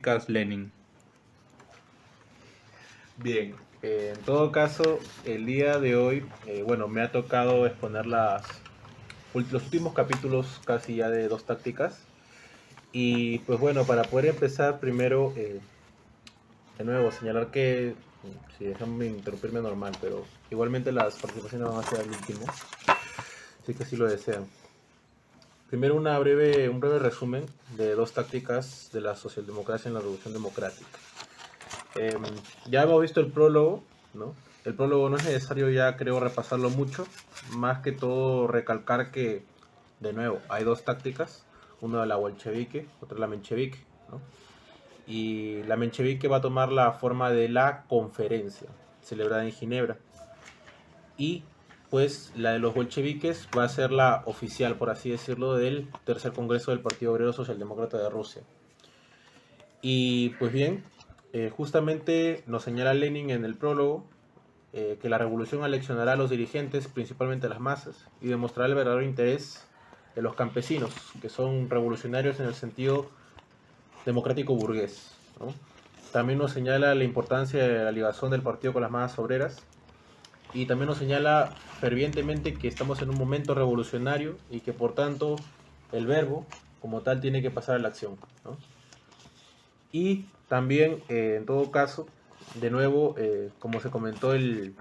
podcast Lenin. Bien, en todo caso, el día de hoy, me ha tocado exponer los últimos capítulos casi ya de dos tácticas. Y pues bueno, para poder empezar, primero, de nuevo, señalar que, si déjame interrumpirme normal, pero igualmente las participaciones van a ser al último, así que si lo desean. Primero, un breve resumen de dos tácticas de la socialdemocracia en la Revolución Democrática. Ya hemos visto el prólogo, ¿no? El prólogo no es necesario ya, creo, repasarlo mucho. Más que todo recalcar que, de nuevo, hay dos tácticas. Una de la bolchevique, otra la menchevique, ¿no? Y la menchevique va a tomar la forma de la conferencia, celebrada en Ginebra. Y pues la de los bolcheviques va a ser la oficial, por así decirlo, del tercer congreso del Partido Obrero Socialdemócrata de Rusia. Y pues bien, justamente nos señala Lenin en el prólogo que la revolución aleccionará a los dirigentes, principalmente a las masas, y demostrará el verdadero interés de los campesinos, que son revolucionarios en el sentido democrático burgués, ¿no? También nos señala la importancia de la ligación del partido con las masas obreras, y también nos señala fervientemente que estamos en un momento revolucionario y que por tanto el verbo como tal tiene que pasar a la acción, ¿no? Y también, en todo caso, de nuevo, como se comentó en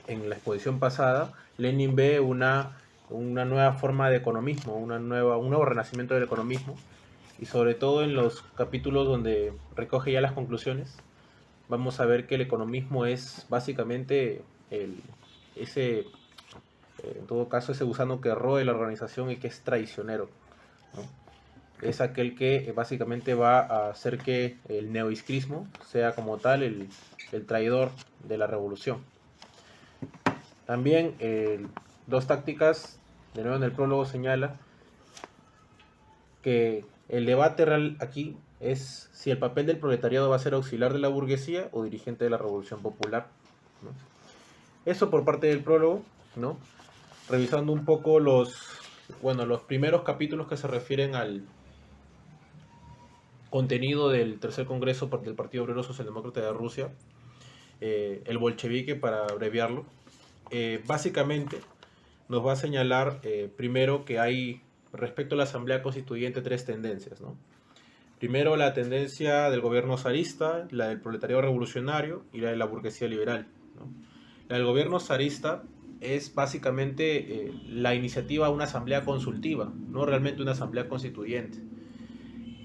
la exposición pasada, Lenin ve una nueva forma de economismo, un nuevo renacimiento del economismo, y sobre todo en los capítulos donde recoge ya las conclusiones, vamos a ver que el economismo es básicamente en todo caso, ese gusano que roe la organización y que es traicionero, ¿no? Es aquel que básicamente va a hacer que el neoizquilismo sea como tal el traidor de la revolución. También dos tácticas, de nuevo en el prólogo señala que el debate real aquí es si el papel del proletariado va a ser auxiliar de la burguesía o dirigente de la revolución popular, ¿no? Eso por parte del prólogo, ¿no? Revisando un poco los primeros capítulos que se refieren al contenido del tercer congreso del Partido Obrero Socialdemócrata de Rusia, el bolchevique para abreviarlo, básicamente nos va a señalar primero que hay respecto a la Asamblea Constituyente tres tendencias, ¿no? Primero la tendencia del gobierno zarista, la del proletariado revolucionario y la de la burguesía liberal, ¿no? La del gobierno zarista es básicamente la iniciativa a una asamblea consultiva, no realmente una asamblea constituyente.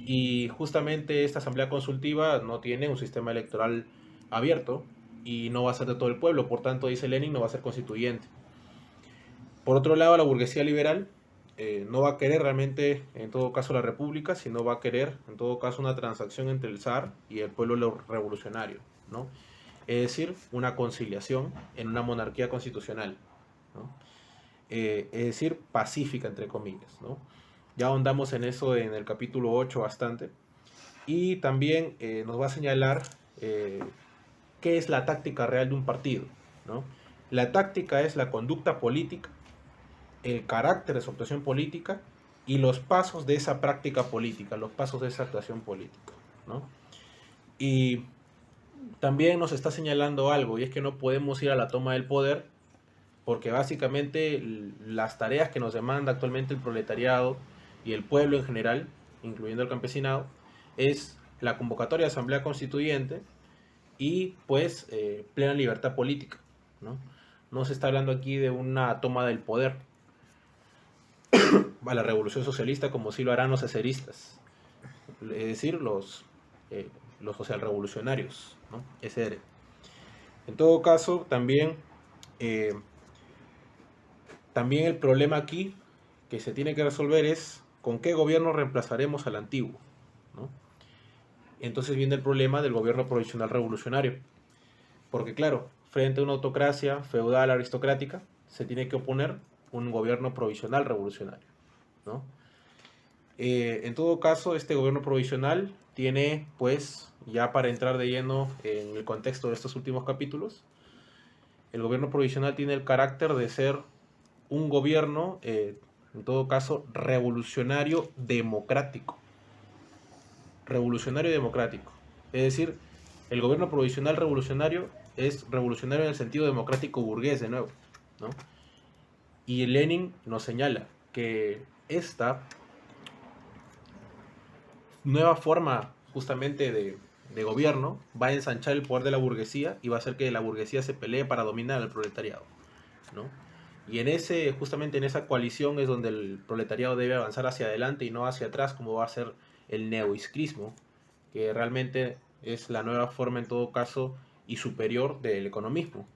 Y justamente esta asamblea consultiva no tiene un sistema electoral abierto y no va a ser de todo el pueblo, por tanto, dice Lenin, no va a ser constituyente. Por otro lado, la burguesía liberal no va a querer realmente, en todo caso, la república, sino va a querer, en todo caso, una transacción entre el zar y el pueblo revolucionario, ¿no? Es decir, una conciliación en una monarquía constitucional, ¿no? Es decir, pacífica, entre comillas, ¿no? Ya ahondamos en eso en el capítulo 8 bastante. Y también nos va a señalar qué es la táctica real de un partido, ¿no? La táctica es la conducta política, el carácter de su actuación política y los pasos de esa práctica política, los pasos de esa actuación política, ¿no? Y también nos está señalando algo, y es que no podemos ir a la toma del poder porque básicamente las tareas que nos demanda actualmente el proletariado y el pueblo en general, incluyendo el campesinado, es la convocatoria de asamblea constituyente y pues plena libertad política, ¿no? No se está hablando aquí de una toma del poder a la revolución socialista como sí lo harán los eseristas, es decir, los socialrevolucionarios, ¿no? SR. En todo caso, eh, también el problema aquí que se tiene que resolver es con qué gobierno reemplazaremos al antiguo, ¿no? Entonces viene el problema del gobierno provisional revolucionario. Porque claro, frente a una autocracia feudal aristocrática, se tiene que oponer un gobierno provisional revolucionario, ¿no? En todo caso, este gobierno provisional tiene, pues, ya para entrar de lleno en el contexto de estos últimos capítulos, el gobierno provisional tiene el carácter de ser un gobierno, en todo caso, revolucionario democrático. revolucionario y democrático. Es decir, el gobierno provisional revolucionario es revolucionario en el sentido democrático burgués de nuevo, ¿no? Y Lenin nos señala que esta nueva forma justamente de gobierno va a ensanchar el poder de la burguesía y va a hacer que la burguesía se pelee para dominar al proletariado, ¿no? Y justamente en esa coalición es donde el proletariado debe avanzar hacia adelante y no hacia atrás, como va a ser el neoizclismo, que realmente es la nueva forma en todo caso y superior del economismo.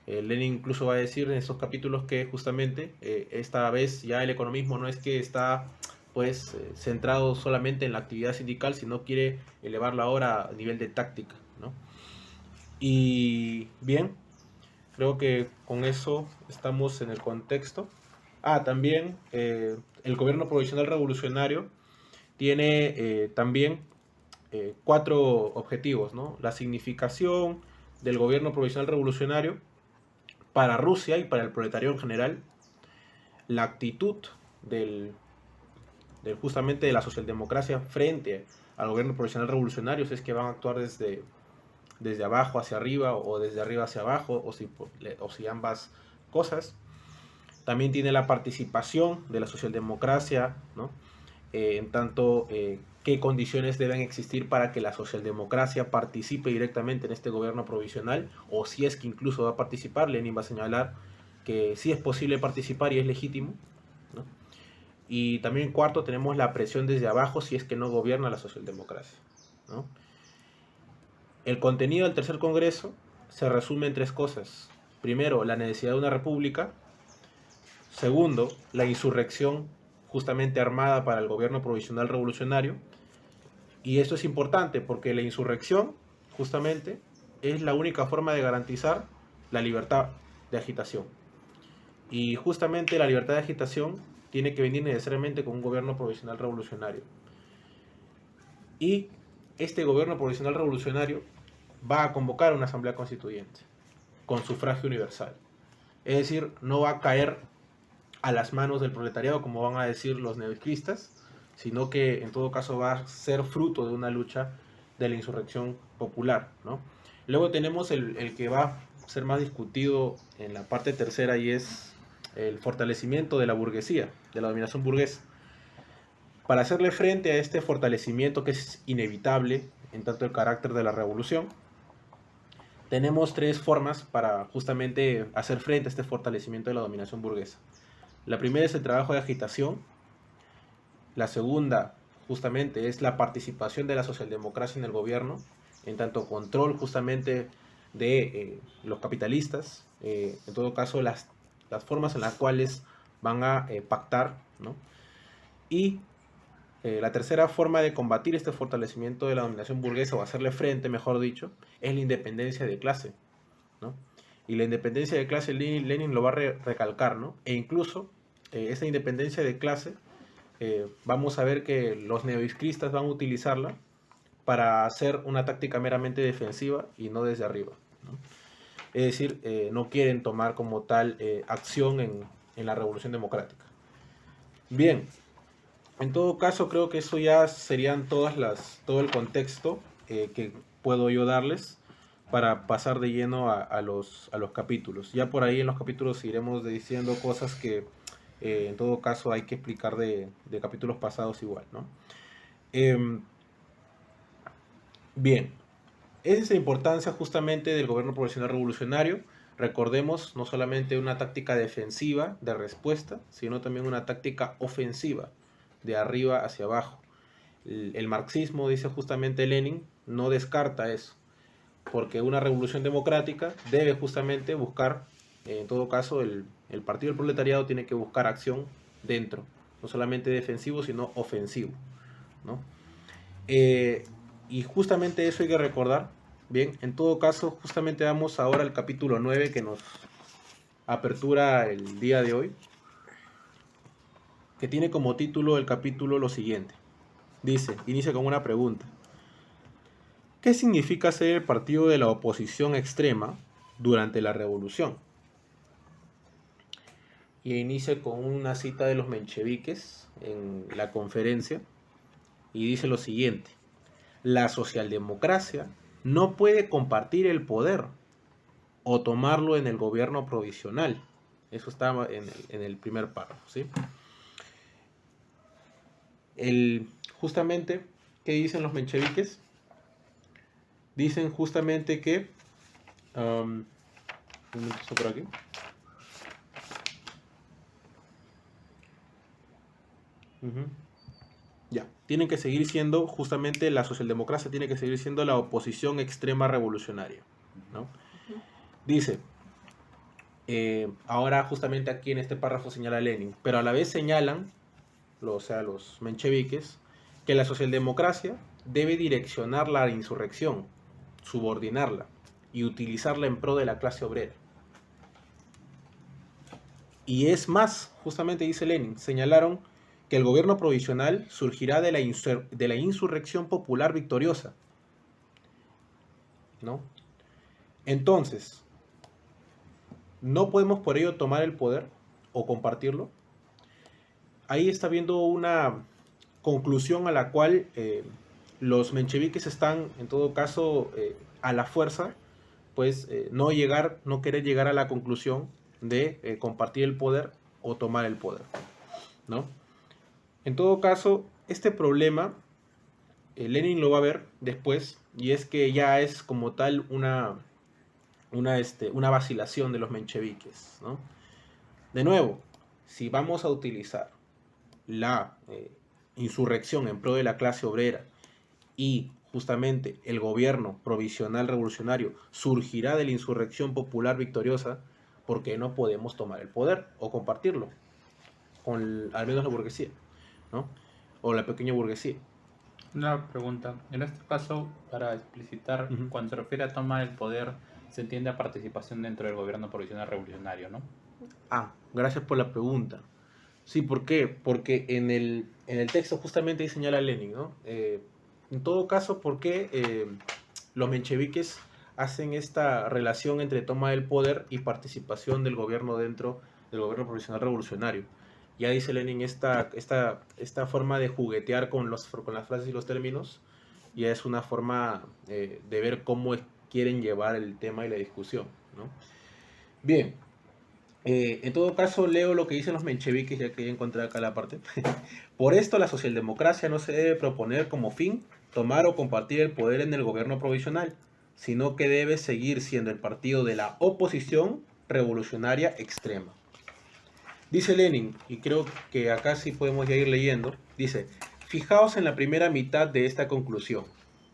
Lenin incluso va a decir en estos capítulos que justamente esta vez ya el economismo no es que está pues centrado solamente en la actividad sindical, sino quiere elevarla ahora a nivel de táctica, ¿no? Y bien, creo que con eso estamos en el contexto. También el gobierno provisional revolucionario tiene también cuatro objetivos, ¿no? La significación del gobierno provisional revolucionario para Rusia y para el proletariado en general, la actitud justamente de la socialdemocracia frente al gobierno provisional revolucionario, si es que van a actuar desde abajo hacia arriba o desde arriba hacia abajo, o si ambas cosas. También tiene la participación de la socialdemocracia, ¿no? En tanto, qué condiciones deben existir para que la socialdemocracia participe directamente en este gobierno provisional, o si es que incluso va a participar. Lenin va a señalar que sí es posible participar y es legítimo, ¿no? Y también cuarto, tenemos la presión desde abajo si es que no gobierna la socialdemocracia, ¿no? El contenido del tercer congreso se resume en tres cosas. Primero, la necesidad de una república. Segundo, la insurrección justamente armada para el gobierno provisional revolucionario. Y esto es importante porque la insurrección justamente es la única forma de garantizar la libertad de agitación. Y justamente la libertad de agitación tiene que venir necesariamente con un gobierno provisional revolucionario. Y este gobierno provisional revolucionario va a convocar una asamblea constituyente con sufragio universal. Es decir, no va a caer a las manos del proletariado, como van a decir los neoizquilistas, sino que en todo caso va a ser fruto de una lucha de la insurrección popular, ¿no? Luego tenemos el que va a ser más discutido en la parte tercera, y es el fortalecimiento de la burguesía, de la dominación burguesa. Para hacerle frente a este fortalecimiento que es inevitable en tanto el carácter de la revolución, tenemos tres formas para justamente hacer frente a este fortalecimiento de la dominación burguesa. La primera es el trabajo de agitación. La segunda, justamente, es la participación de la socialdemocracia en el gobierno, en tanto control justamente de los capitalistas, en todo caso las formas en las cuales van a pactar, ¿no? Y la tercera forma de combatir este fortalecimiento de la dominación burguesa, o hacerle frente, mejor dicho, es la independencia de clase, ¿no? Y la independencia de clase Lenin lo va a recalcar, ¿no? E incluso esa independencia de clase, vamos a ver que los neoizquilistas van a utilizarla para hacer una táctica meramente defensiva y no desde arriba, ¿no? Es decir, no quieren tomar como tal acción en la revolución democrática. Bien, en todo caso creo que eso ya serían todo el contexto que puedo yo darles para pasar de lleno a los capítulos. Ya por ahí en los capítulos iremos diciendo cosas que en todo caso hay que explicar de capítulos pasados igual, ¿no? Bien, esa es la importancia justamente del gobierno provisional revolucionario. Recordemos, no solamente una táctica defensiva de respuesta, sino también una táctica ofensiva, de arriba hacia abajo. El marxismo, dice justamente Lenin, no descarta eso, porque una revolución democrática debe justamente buscar, en todo caso, el partido del proletariado tiene que buscar acción dentro, no solamente defensivo, sino ofensivo, ¿no? Y justamente eso hay que recordar. Bien, en todo caso, justamente vamos ahora al capítulo 9 que nos apertura el día de hoy, que tiene como título el capítulo lo siguiente. Dice, inicia con una pregunta. ¿Qué significa ser el partido de la oposición extrema durante la revolución? Y inicia con una cita de los mencheviques en la conferencia y dice lo siguiente. La socialdemocracia no puede compartir el poder o tomarlo en el gobierno provisional. Eso estaba en el primer párrafo, ¿sí? Justamente, ¿qué dicen los mencheviques? Dicen justamente que... un momento por aquí. Ya, tienen que seguir siendo, justamente la socialdemocracia tiene que seguir siendo la oposición extrema revolucionaria, ¿no? Dice, ahora justamente aquí en este párrafo señala Lenin, pero a la vez señalan, o sea, los mencheviques, que la socialdemocracia debe direccionar la insurrección, subordinarla y utilizarla en pro de la clase obrera. Y es más, justamente dice Lenin, señalaron que el gobierno provisional surgirá de la insurrección popular victoriosa, ¿no? Entonces, no podemos por ello tomar el poder o compartirlo. Ahí está viendo una conclusión a la cual los mencheviques están, en todo caso, a la fuerza, pues no querer llegar a la conclusión de compartir el poder o tomar el poder, ¿no? En todo caso, este problema Lenin lo va a ver después, y es que ya es como tal una vacilación de los mencheviques, ¿no? De nuevo, si vamos a utilizar la insurrección en pro de la clase obrera y justamente el gobierno provisional revolucionario surgirá de la insurrección popular victoriosa, ¿por qué no podemos tomar el poder o compartirlo con al menos la burguesía, ¿no? O la pequeña burguesía? Una pregunta. En este caso, para explicitar, cuando se refiere a tomar el poder, se entiende a participación dentro del gobierno provisional revolucionario, ¿no? Gracias por la pregunta. Sí, ¿por qué? Porque en el texto justamente ahí señala Lenin, ¿no? En todo caso, ¿por qué los mencheviques hacen esta relación entre toma del poder y participación del gobierno dentro del gobierno provisional revolucionario? Ya dice Lenin, esta forma de juguetear con las frases y los términos, ya es una forma de ver cómo quieren llevar el tema y la discusión, ¿no? Bien, en todo caso, leo lo que dicen los mencheviques, ya que ya encontré acá la parte. Por esto, la socialdemocracia no se debe proponer como fin tomar o compartir el poder en el gobierno provisional, sino que debe seguir siendo el partido de la oposición revolucionaria extrema. Dice Lenin, y creo que acá sí podemos ya ir leyendo, dice, fijaos en la primera mitad de esta conclusión,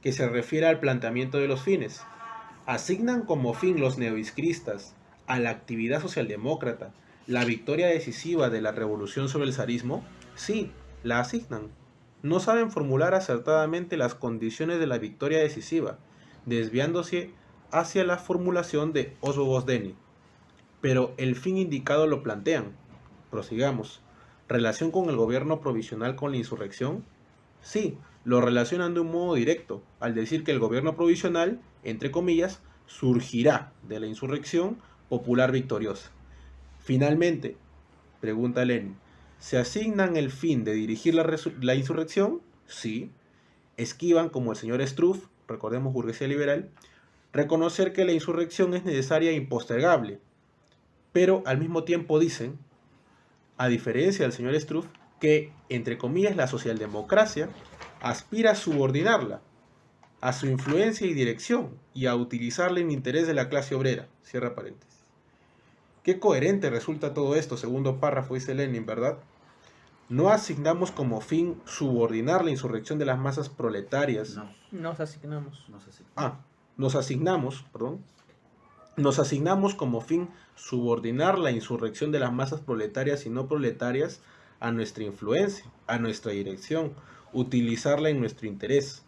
que se refiere al planteamiento de los fines. Asignan como fin los neoizquilistas a la actividad socialdemócrata la victoria decisiva de la revolución sobre el zarismo. Sí, la asignan. No saben formular acertadamente las condiciones de la victoria decisiva, desviándose hacia la formulación de Oswobodeni. Pero el fin indicado lo plantean. Prosigamos. ¿Relación con el gobierno provisional con la insurrección? Sí, lo relacionan de un modo directo, al decir que el gobierno provisional, entre comillas, surgirá de la insurrección popular victoriosa. Finalmente, pregunta Lenin, ¿se asignan el fin de dirigir la insurrección? Sí. Esquivan, como el señor Struff, recordemos burguesía liberal, reconocer que la insurrección es necesaria e impostergable, pero al mismo tiempo dicen, a diferencia del señor Struff, que, entre comillas, la socialdemocracia aspira a subordinarla a su influencia y dirección y a utilizarla en interés de la clase obrera. Cierra paréntesis. Qué coherente resulta todo esto, segundo párrafo, dice Lenin, ¿verdad? No asignamos como fin subordinar la insurrección de las masas proletarias. No. Nos asignamos. Nos asignamos como fin subordinar la insurrección de las masas proletarias y no proletarias a nuestra influencia, a nuestra dirección, utilizarla en nuestro interés.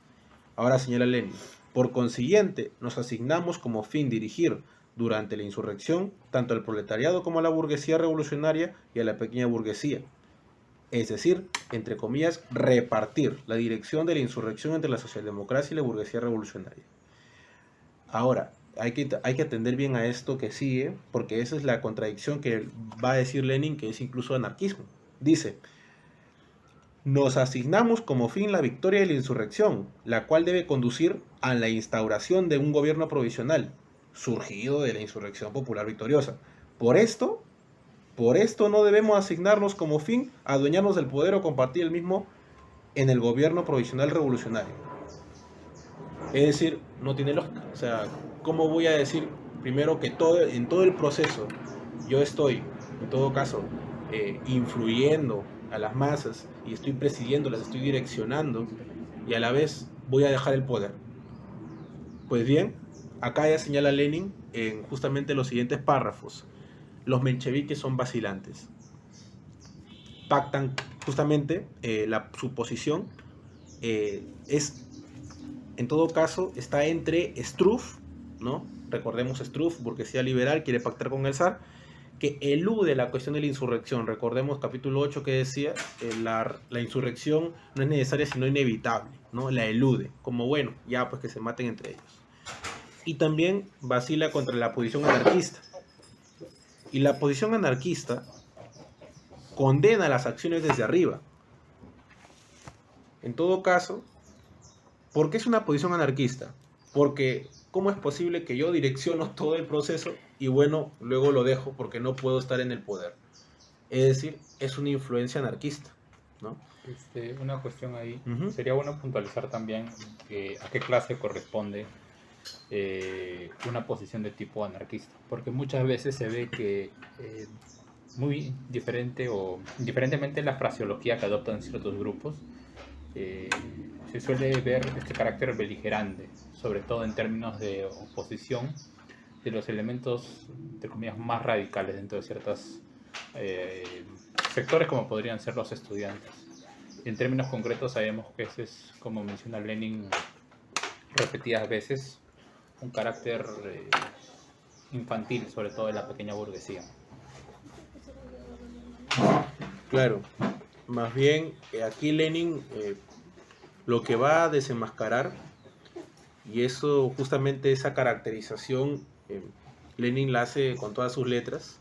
Ahora señala Lenin, por consiguiente, nos asignamos como fin dirigir durante la insurrección tanto al proletariado como a la burguesía revolucionaria y a la pequeña burguesía. Es decir, entre comillas, repartir la dirección de la insurrección entre la socialdemocracia y la burguesía revolucionaria. Ahora, hay que atender bien a esto que sigue, porque esa es la contradicción que va a decir Lenin, que es incluso anarquismo. Dice, nos asignamos como fin la victoria de la insurrección, la cual debe conducir a la instauración de un gobierno provisional, surgido de la insurrección popular victoriosa. Por esto no debemos asignarnos como fin adueñarnos del poder o compartir el mismo en el gobierno provisional revolucionario. Es decir, no tiene lógica. O sea, ¿cómo voy a decir primero que en todo el proceso yo estoy, en todo caso, influyendo a las masas y estoy presidiendo, las estoy direccionando y a la vez voy a dejar el poder? Pues bien, acá ya señala Lenin en justamente los siguientes párrafos: los mencheviques son vacilantes. Pactan justamente su posición es, en todo caso, está entre Struve, ¿no? Recordemos Struve, burguesía liberal, quiere pactar con el zar, que elude la cuestión de la insurrección. Recordemos capítulo 8 que decía, la insurrección no es necesaria sino inevitable, ¿no? La elude, como bueno, ya pues que se maten entre ellos. Y también vacila contra la posición anarquista. Y la posición anarquista condena las acciones desde arriba. En todo caso, ¿por qué es una posición anarquista? Porque ¿cómo es posible que yo direcciono todo el proceso y bueno, luego lo dejo porque no puedo estar en el poder? Es decir, es una influencia anarquista, ¿no? Una cuestión ahí, sería bueno puntualizar también a qué clase corresponde una posición de tipo anarquista, porque muchas veces se ve que muy diferente o indiferentemente la fraseología que adoptan ciertos grupos, se suele ver este carácter beligerante, sobre todo en términos de oposición de los elementos, entre comillas, más radicales dentro de ciertos sectores, como podrían ser los estudiantes. Y en términos concretos sabemos que ese es, como menciona Lenin repetidas veces, un carácter infantil, sobre todo de la pequeña burguesía. Claro, más bien aquí Lenin lo que va a desenmascarar, y eso justamente esa caracterización Lenin la hace con todas sus letras,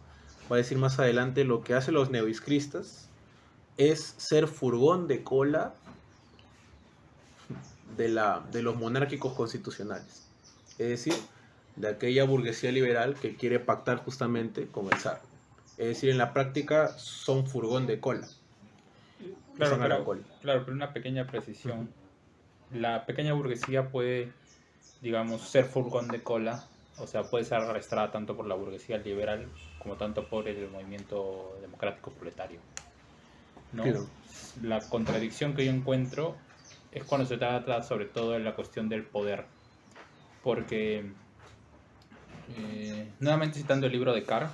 va a decir más adelante, lo que hacen los neoizcristas es ser furgón de cola de los monárquicos constitucionales, es decir, de aquella burguesía liberal que quiere pactar justamente con el zar. Es decir, en la práctica son furgón de cola. Claro, pero una pequeña precisión. La pequeña burguesía puede, digamos, ser furgón de cola, o sea, puede ser arrastrada tanto por la burguesía liberal como tanto por el movimiento democrático proletario, ¿no? Claro. La contradicción que yo encuentro es cuando se trata sobre todo de la cuestión del poder, porque nuevamente citando el libro de Carr,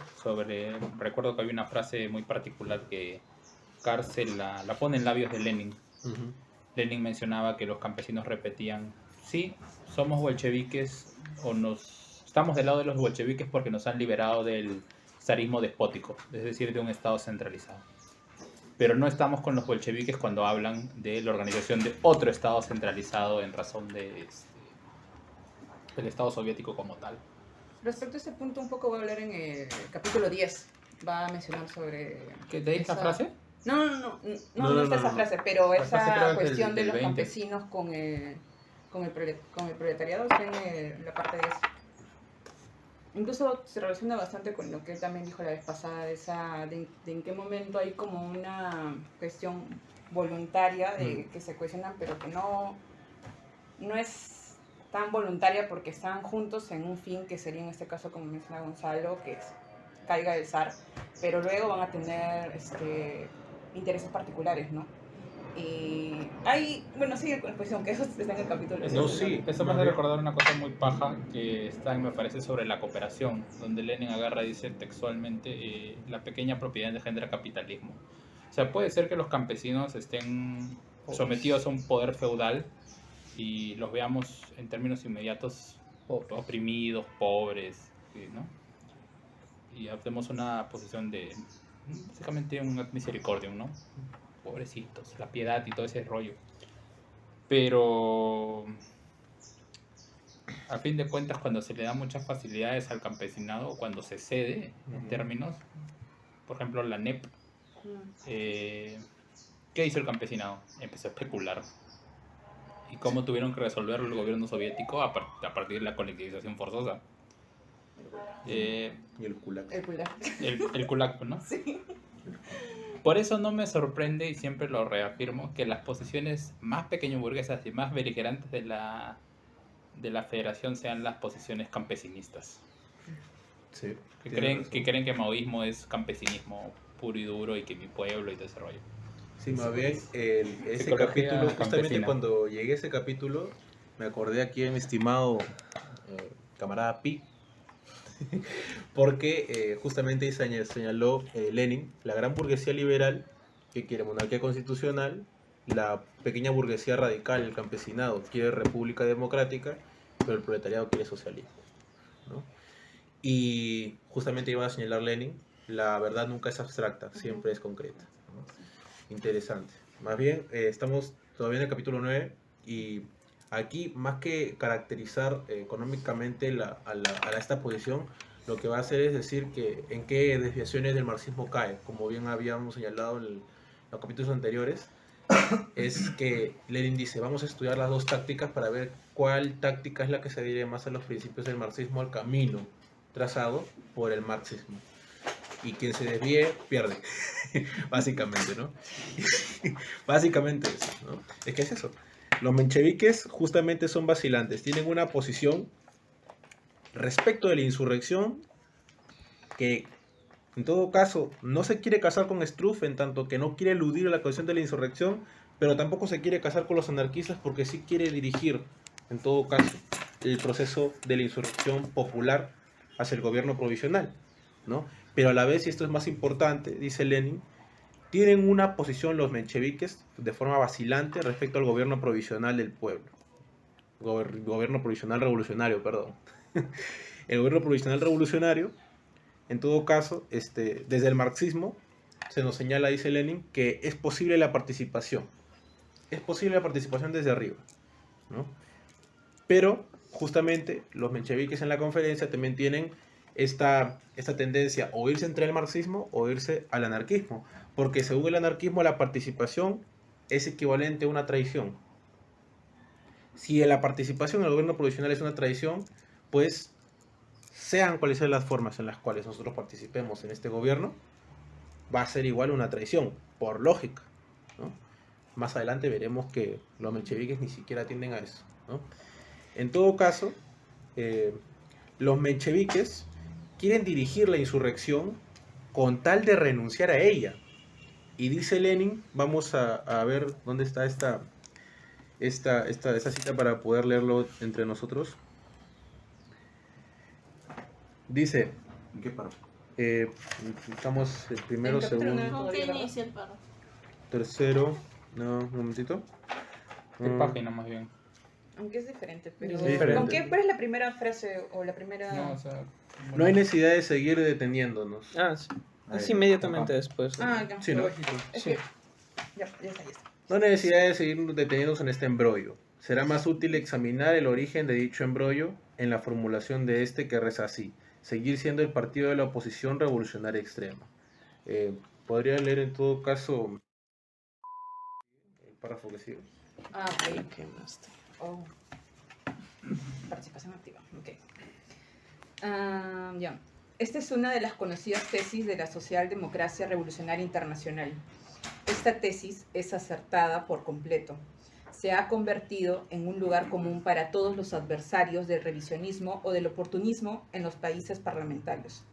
recuerdo que había una frase muy particular que Carr la pone en labios de Lenin. Lenin mencionaba que los campesinos repetían: sí, somos bolcheviques, estamos del lado de los bolcheviques porque nos han liberado del zarismo despótico, es decir, de un estado centralizado. Pero no estamos con los bolcheviques cuando hablan de la organización de otro estado centralizado en razón de el estado soviético como tal. Respecto a este punto, un poco voy a hablar en el capítulo 10. Va a mencionar sobre... ¿Qué de esta frase? No está esa frase, pero esa cuestión de los campesinos con el proletariado está en la parte 10. Incluso se relaciona bastante con lo que él también dijo la vez pasada, de en qué momento hay como una cuestión voluntaria de que se cuestionan, pero que no es tan voluntaria porque están juntos en un fin que sería en este caso, como menciona Gonzalo, que caiga el zar, pero luego van a tener intereses particulares, ¿no? Y hay, bueno, sí, la cuestión que eso está en el capítulo. No, sí, eso me hace recordar una cosa muy paja que está, me parece, sobre la cooperación, donde Lenin agarra y dice textualmente, la pequeña propiedad engendra capitalismo. O sea, puede ser que los campesinos estén sometidos a un poder feudal y los veamos en términos inmediatos oprimidos, pobres, ¿no? Y adoptemos una posición de, básicamente, un misericordium, ¿no? Pobrecitos, la piedad y todo ese rollo. Pero a fin de cuentas, cuando se le da muchas facilidades al campesinado, cuando se cede en términos, por ejemplo la NEP, ¿Qué hizo el campesinado? Empezó a especular. ¿Y cómo tuvieron que resolverlo el gobierno soviético a partir de la colectivización forzosa? Y el kulak. El kulak, ¿no? Sí. Por eso no me sorprende, y siempre lo reafirmo, que las posiciones más pequeño-burguesas y más beligerantes de la federación sean las posiciones campesinistas. Sí, que creen que maoísmo es campesinismo puro y duro y que mi pueblo y todo ese rollo. Sí, más bien, ese capítulo, justamente campesina. cuando llegué a ese capítulo, me acordé aquí de mi estimado camarada Pi, porque justamente ahí señaló Lenin, la gran burguesía liberal que quiere monarquía constitucional, la pequeña burguesía radical, el campesinado, quiere república democrática, pero el proletariado quiere socialismo, ¿no? Y justamente iba a señalar Lenin, la verdad nunca es abstracta, siempre es concreta, ¿no? Interesante. Más bien, estamos todavía en el capítulo 9 y aquí, más que caracterizar económicamente a esta posición, lo que va a hacer es decir que en qué desviaciones del marxismo cae, como bien habíamos señalado en los capítulos anteriores, es que Lenin dice, vamos a estudiar las dos tácticas para ver cuál táctica es la que se adhiere más a los principios del marxismo, al camino trazado por el marxismo. Y quien se desvíe, pierde. Básicamente, ¿no? Básicamente eso, ¿no? Es que es eso. Los mencheviques justamente son vacilantes. Tienen una posición respecto de la insurrección que, en todo caso, no se quiere casar con Struff, en tanto que no quiere eludir la cuestión de la insurrección, pero tampoco se quiere casar con los anarquistas porque sí quiere dirigir, en todo caso, el proceso de la insurrección popular hacia el gobierno provisional, ¿no? Pero a la vez, y esto es más importante, dice Lenin, tienen una posición los mencheviques de forma vacilante respecto al gobierno provisional del pueblo. Gobierno provisional revolucionario, perdón. El gobierno provisional revolucionario, en todo caso, desde el marxismo, se nos señala, dice Lenin, que es posible la participación. Es posible la participación desde arriba, ¿no? Pero, justamente, los mencheviques en la conferencia también tienen esta tendencia o irse entre el marxismo o irse al anarquismo, porque según el anarquismo la participación es equivalente a una traición. Si la participación en el gobierno provisional es una traición, pues sean cuales sean las formas en las cuales nosotros participemos en este gobierno, va a ser igual una traición, por lógica, ¿no? Más adelante veremos que los mencheviques ni siquiera atienden a eso, ¿no? En todo caso, los mencheviques quieren dirigir la insurrección con tal de renunciar a ella. Y dice Lenin, vamos a ver dónde está esta cita para poder leerlo entre nosotros. Dice, ¿en qué paro? Estamos el primero, segundo, ¿Con qué inicia el paro? tercero, no, un momentito. ¿Qué página más bien? Aunque es diferente, pero... Es diferente. ¿Con qué? ¿Cuál es la primera frase o la primera...? No, o sea, No hay necesidad de seguir deteniéndonos. Ah, sí. Ahí. Es inmediatamente después. Ah, ya. Sí, ¿no? Es Sí. que... Ya está. No hay necesidad de seguir deteniéndonos en este embrollo. Será más útil examinar el origen de dicho embrollo en la formulación de este que reza así: seguir siendo el partido de la oposición revolucionaria extrema. Podría leer en todo caso el párrafo que sigue. Ah, ok. ¿Qué más? Oh. Participación activa, ok. Ya. Esta es una de las conocidas tesis de la Socialdemocracia Revolucionaria Internacional. Esta tesis es acertada por completo. Se ha convertido en un lugar común para todos los adversarios del revisionismo o del oportunismo en los países parlamentarios.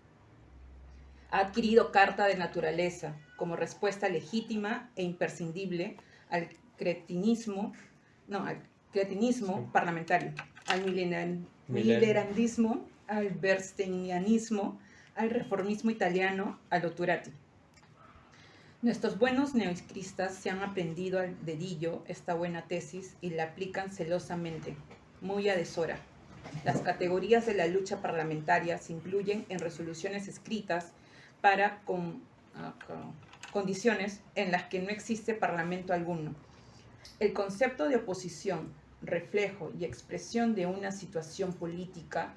Ha adquirido carta de naturaleza como respuesta legítima e imprescindible al cretinismo parlamentario, al milerandismo, al bernsteinianismo, al reformismo italiano, al Otturati. Nuestros buenos neoizquierdistas se han aprendido al dedillo esta buena tesis y la aplican celosamente, muy a deshora. Las categorías de la lucha parlamentaria se incluyen en resoluciones escritas para condiciones en las que no existe parlamento alguno. El concepto de oposición, reflejo y expresión de una situación política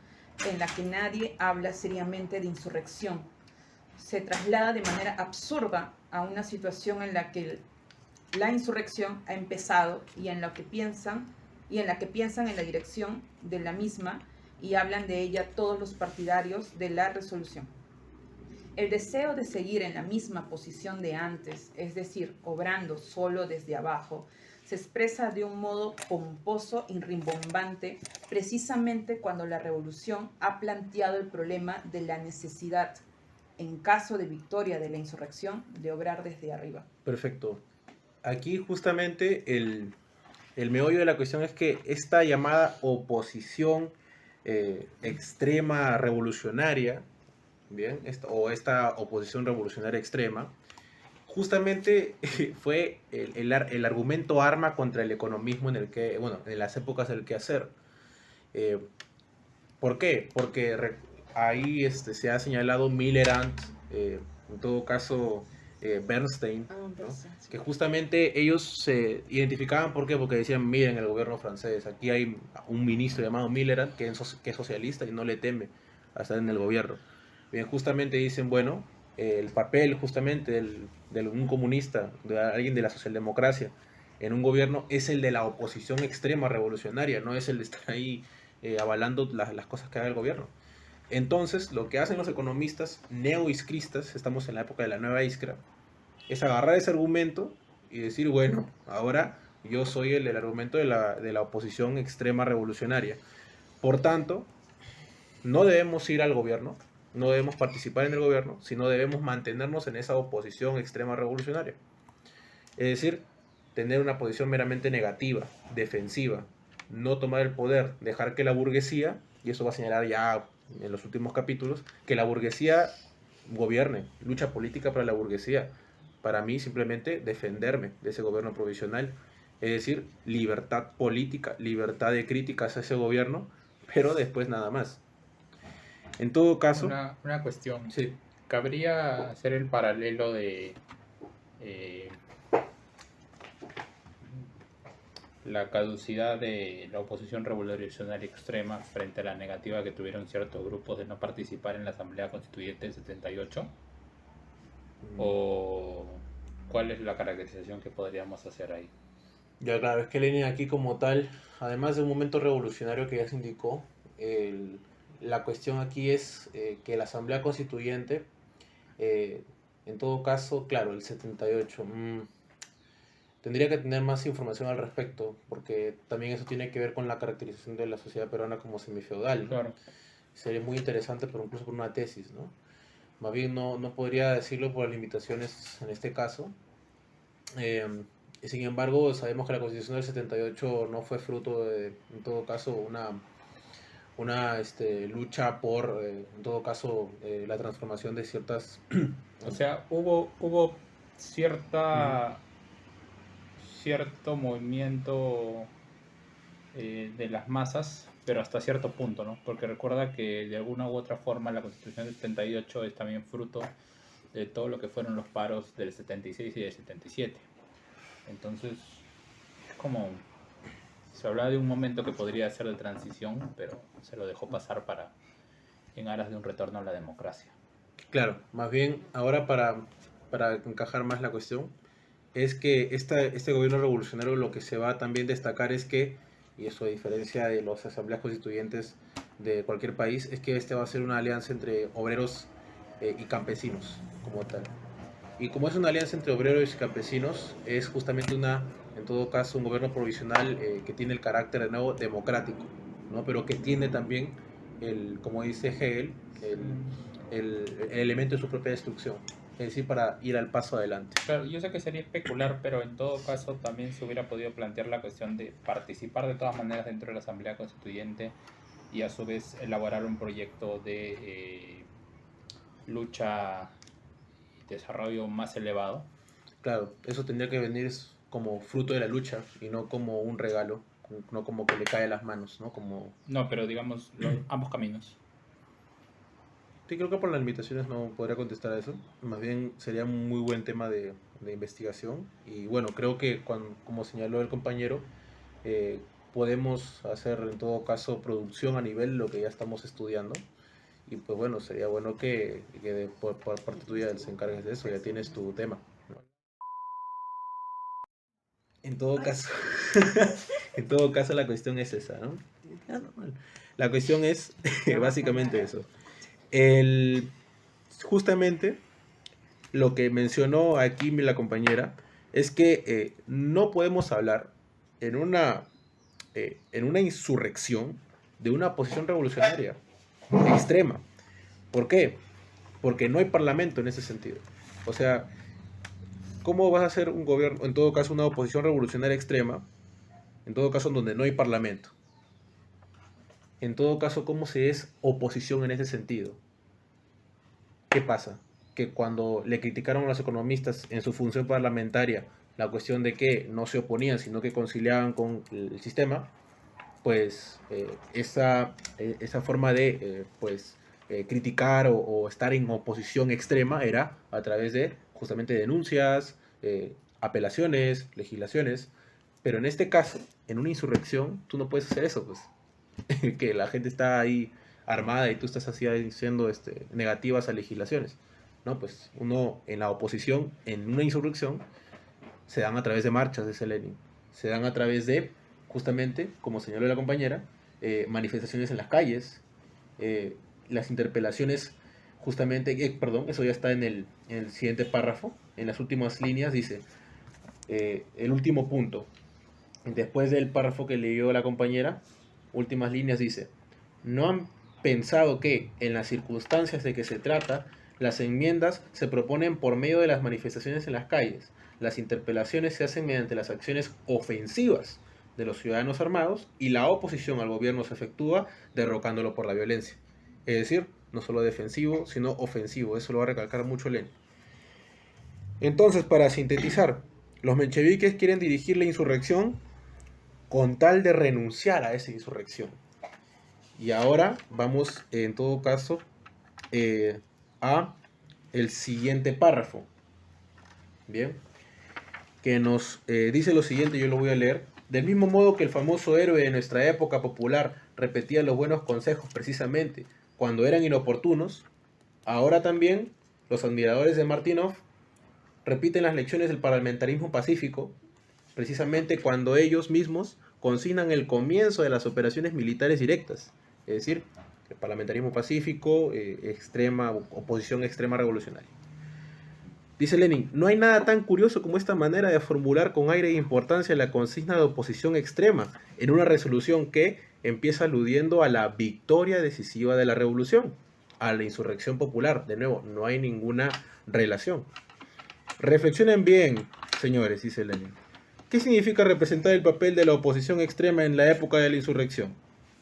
en la que nadie habla seriamente de insurrección, se traslada de manera absurda a una situación en la que la insurrección ha empezado y en la que piensan en la dirección de la misma y hablan de ella todos los partidarios de la resolución. El deseo de seguir en la misma posición de antes, es decir, obrando solo desde abajo, se expresa de un modo pomposo y rimbombante precisamente cuando la revolución ha planteado el problema de la necesidad, en caso de victoria de la insurrección, de obrar desde arriba. Perfecto. Aquí justamente el meollo de la cuestión es que esta llamada oposición extrema revolucionaria, bien, esta oposición revolucionaria extrema, justamente fue el argumento arma contra el economismo en las épocas del quehacer. ¿Por qué? Porque ahí se ha señalado Millerand, en todo caso Bernstein, ¿no? Que justamente ellos se identificaban, ¿por qué? Porque decían, miren, el gobierno francés, aquí hay un ministro llamado Millerand que es socialista y no le teme a estar en el gobierno. Bien, justamente dicen, bueno, el papel justamente de un comunista, de alguien de la socialdemocracia en un gobierno es el de la oposición extrema revolucionaria, no es el de estar ahí avalando las cosas que haga el gobierno. Entonces, lo que hacen los economistas neoiscristas, estamos en la época de la nueva Iskra, es agarrar ese argumento y decir, bueno, ahora yo soy el argumento de la oposición extrema revolucionaria. Por tanto, no debemos ir al gobierno, no debemos participar en el gobierno, sino debemos mantenernos en esa oposición extrema revolucionaria. Es decir, tener una posición meramente negativa, defensiva, no tomar el poder, dejar que la burguesía, y eso va a señalar ya en los últimos capítulos, que la burguesía gobierne, lucha política para la burguesía. Para mí, simplemente defenderme de ese gobierno provisional, es decir, libertad política, libertad de críticas a ese gobierno, pero después nada más. En todo caso... Una cuestión. Sí. ¿Cabría hacer el paralelo de la caducidad de la oposición revolucionaria extrema frente a la negativa que tuvieron ciertos grupos de no participar en la Asamblea Constituyente del 78? ¿O cuál es la caracterización que podríamos hacer ahí? Ya, claro, es que Lenin aquí como tal, además de un momento revolucionario que ya se indicó, la cuestión aquí es que la Asamblea Constituyente, en todo caso, claro, el 78, tendría que tener más información al respecto, porque también eso tiene que ver con la caracterización de la sociedad peruana como semifeudal, ¿no? Claro. Sería muy interesante, pero incluso por una tesis, ¿no? Más bien no podría decirlo por las limitaciones en este caso. Sin embargo, sabemos que la Constitución del 78 no fue fruto de, en todo caso, una lucha por, en todo caso, la transformación de ciertas... O sea, hubo cierto movimiento de las masas, pero hasta cierto punto, ¿no? Porque recuerda que de alguna u otra forma la Constitución del 78 es también fruto de todo lo que fueron los paros del 76 y del 77. Entonces, es como... Se hablaba de un momento que podría ser de transición, pero se lo dejó pasar en aras de un retorno a la democracia. Claro, más bien ahora para encajar más la cuestión, es que este gobierno revolucionario lo que se va a también destacar es que, y eso a diferencia de las asambleas constituyentes de cualquier país, es que este va a ser una alianza entre obreros y campesinos como tal. Y como es una alianza entre obreros y campesinos, es justamente en todo caso, un gobierno provisional que tiene el carácter de nuevo democrático, ¿no? Pero que tiene también, como dice Hegel, el elemento de su propia destrucción, es decir, para ir al paso adelante. Claro, yo sé que sería especular, pero en todo caso también se hubiera podido plantear la cuestión de participar de todas maneras dentro de la Asamblea Constituyente y a su vez elaborar un proyecto de lucha y desarrollo más elevado. Claro, eso tendría que venir como fruto de la lucha y no como un regalo, no como que le cae a las manos, ¿no? No, pero digamos ambos caminos. Sí, creo que por las limitaciones no podría contestar a eso. Más bien sería un muy buen tema de investigación. Y bueno, creo que como señaló el compañero, podemos hacer en todo caso producción a nivel de lo que ya estamos estudiando. Y pues bueno, sería bueno que por parte tuya se encargues de eso, ya tienes tu tema. En todo caso, en todo caso la cuestión es esa, ¿no? La cuestión es básicamente eso. Justamente lo que mencionó aquí la compañera es que no podemos hablar en una insurrección de una oposición revolucionaria extrema. ¿Por qué? Porque no hay parlamento en ese sentido. O sea, ¿cómo vas a hacer un gobierno, en todo caso una oposición revolucionaria extrema, en todo caso donde no hay parlamento? En todo caso, ¿cómo se es oposición en ese sentido? ¿Qué pasa? Que cuando le criticaron a los economistas en su función parlamentaria la cuestión de que no se oponían, sino que conciliaban con el sistema, pues esa forma de criticar o estar en oposición extrema era a través de justamente denuncias, apelaciones, legislaciones. Pero en este caso, en una insurrección, tú no puedes hacer eso, pues. Que la gente está ahí armada y tú estás así diciendo negativas a legislaciones. No, pues uno en la oposición, en una insurrección, se dan a través de marchas, dice Lenin. Se dan a través de, justamente, como señaló la compañera, manifestaciones en las calles, las interpelaciones, justamente, perdón, eso ya está en el siguiente párrafo, en las últimas líneas, dice, el último punto, después del párrafo que leyó la compañera, últimas líneas dice, no han pensado que, en las circunstancias de que se trata, las enmiendas se proponen por medio de las manifestaciones en las calles. Las interpelaciones se hacen mediante las acciones ofensivas de los ciudadanos armados y la oposición al gobierno se efectúa derrocándolo por la violencia. Es decir, no solo defensivo, sino ofensivo. Eso lo va a recalcar mucho Lenin. Entonces, para sintetizar, los mencheviques quieren dirigir la insurrección con tal de renunciar a esa insurrección. Y ahora vamos, en todo caso, a el siguiente párrafo. Bien, que nos dice lo siguiente, yo lo voy a leer. Del mismo modo que el famoso héroe de nuestra época popular repetía los buenos consejos precisamente cuando eran inoportunos, ahora también los admiradores de Martínov repiten las lecciones del parlamentarismo pacífico precisamente cuando ellos mismos consignan el comienzo de las operaciones militares directas, es decir, el parlamentarismo pacífico, oposición extrema revolucionaria. Dice Lenin, no hay nada tan curioso como esta manera de formular con aire de importancia la consigna de oposición extrema en una resolución que empieza aludiendo a la victoria decisiva de la revolución, a la insurrección popular. De nuevo, no hay ninguna relación. Reflexionen bien, señores, dice Lenin. ¿Qué significa representar el papel de la oposición extrema en la época de la insurrección?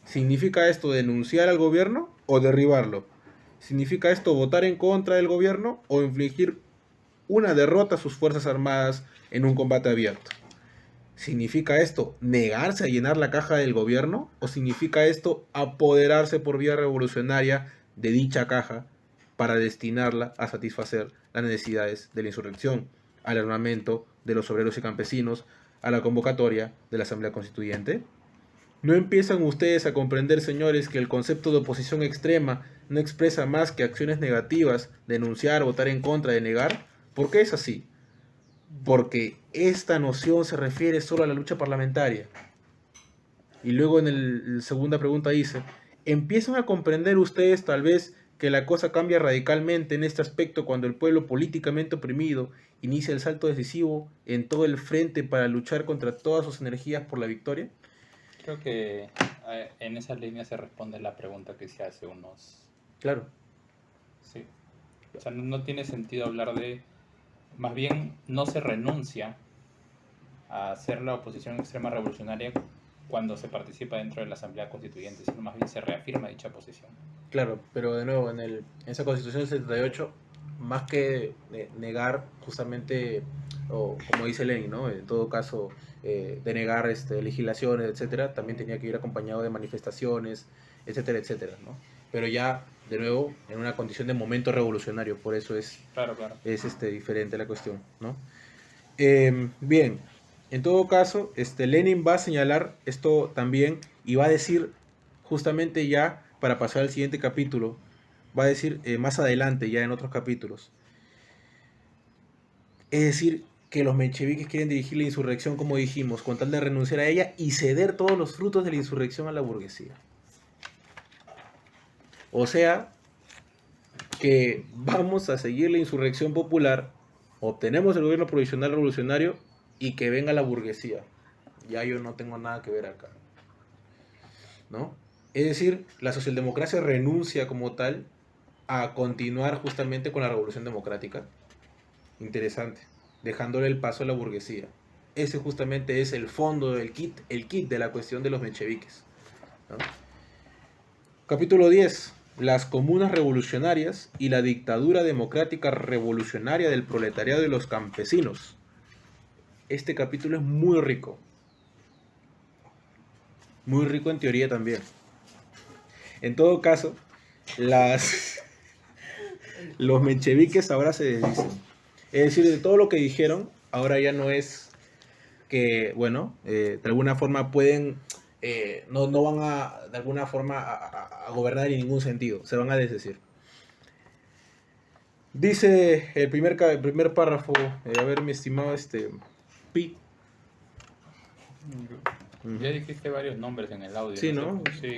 ¿Significa esto denunciar al gobierno o derribarlo? ¿Significa esto votar en contra del gobierno o infligir una derrota a sus fuerzas armadas en un combate abierto? ¿Significa esto negarse a llenar la caja del gobierno o significa esto apoderarse por vía revolucionaria de dicha caja para destinarla a satisfacer las necesidades de la insurrección, al armamento de los obreros y campesinos, a la convocatoria de la Asamblea Constituyente? ¿No empiezan ustedes a comprender, señores, que el concepto de oposición extrema no expresa más que acciones negativas, denunciar, votar en contra, denegar? ¿Por qué es así? Porque esta noción se refiere solo a la lucha parlamentaria. Y luego en la segunda pregunta dice, ¿empiezan a comprender ustedes tal vez que la cosa cambia radicalmente en este aspecto cuando el pueblo políticamente oprimido inicia el salto decisivo en todo el frente para luchar contra todas sus energías por la victoria? Creo que en esa línea se responde la pregunta que se hace unos... Claro. Sí. O sea, no tiene sentido hablar de... Más bien, no se renuncia a hacer la oposición extrema revolucionaria cuando se participa dentro de la Asamblea Constituyente, sino más bien se reafirma dicha posición. Claro, pero de nuevo, en esa Constitución del 78, más que negar justamente, o como dice Lenin, ¿no? En todo caso, denegar legislaciones, etcétera, también tenía que ir acompañado de manifestaciones, etcétera, etcétera, ¿no? Pero ya, de nuevo, en una condición de momento revolucionario, por eso es, claro. es diferente la cuestión, ¿no? Bien, en todo caso, Lenin va a señalar esto también y va a decir justamente ya, para pasar al siguiente capítulo, va a decir más adelante, ya en otros capítulos. Es decir, que los mencheviques quieren dirigir la insurrección, como dijimos, con tal de renunciar a ella y ceder todos los frutos de la insurrección a la burguesía. O sea, que vamos a seguir la insurrección popular, obtenemos el gobierno provisional revolucionario y que venga la burguesía. Ya yo no tengo nada que ver acá, ¿no? Es decir, la socialdemocracia renuncia como tal a continuar justamente con la revolución democrática. Interesante. Dejándole el paso a la burguesía. Ese justamente es el fondo, el kit de la cuestión de los mencheviques, ¿no? Capítulo 10. Las comunas revolucionarias y la dictadura democrática revolucionaria del proletariado y los campesinos. Este capítulo es muy rico. Muy rico en teoría también. En todo caso, los mencheviques ahora se desdicen. Es decir, de todo lo que dijeron, ahora ya no es que, bueno, de alguna forma pueden, no van a, de alguna forma, a gobernar en ningún sentido, se van a desdecir. Dice el primer párrafo, a ver, mi estimado Pi. Ya dijiste varios nombres en el audio. Sí, ¿no? Sí.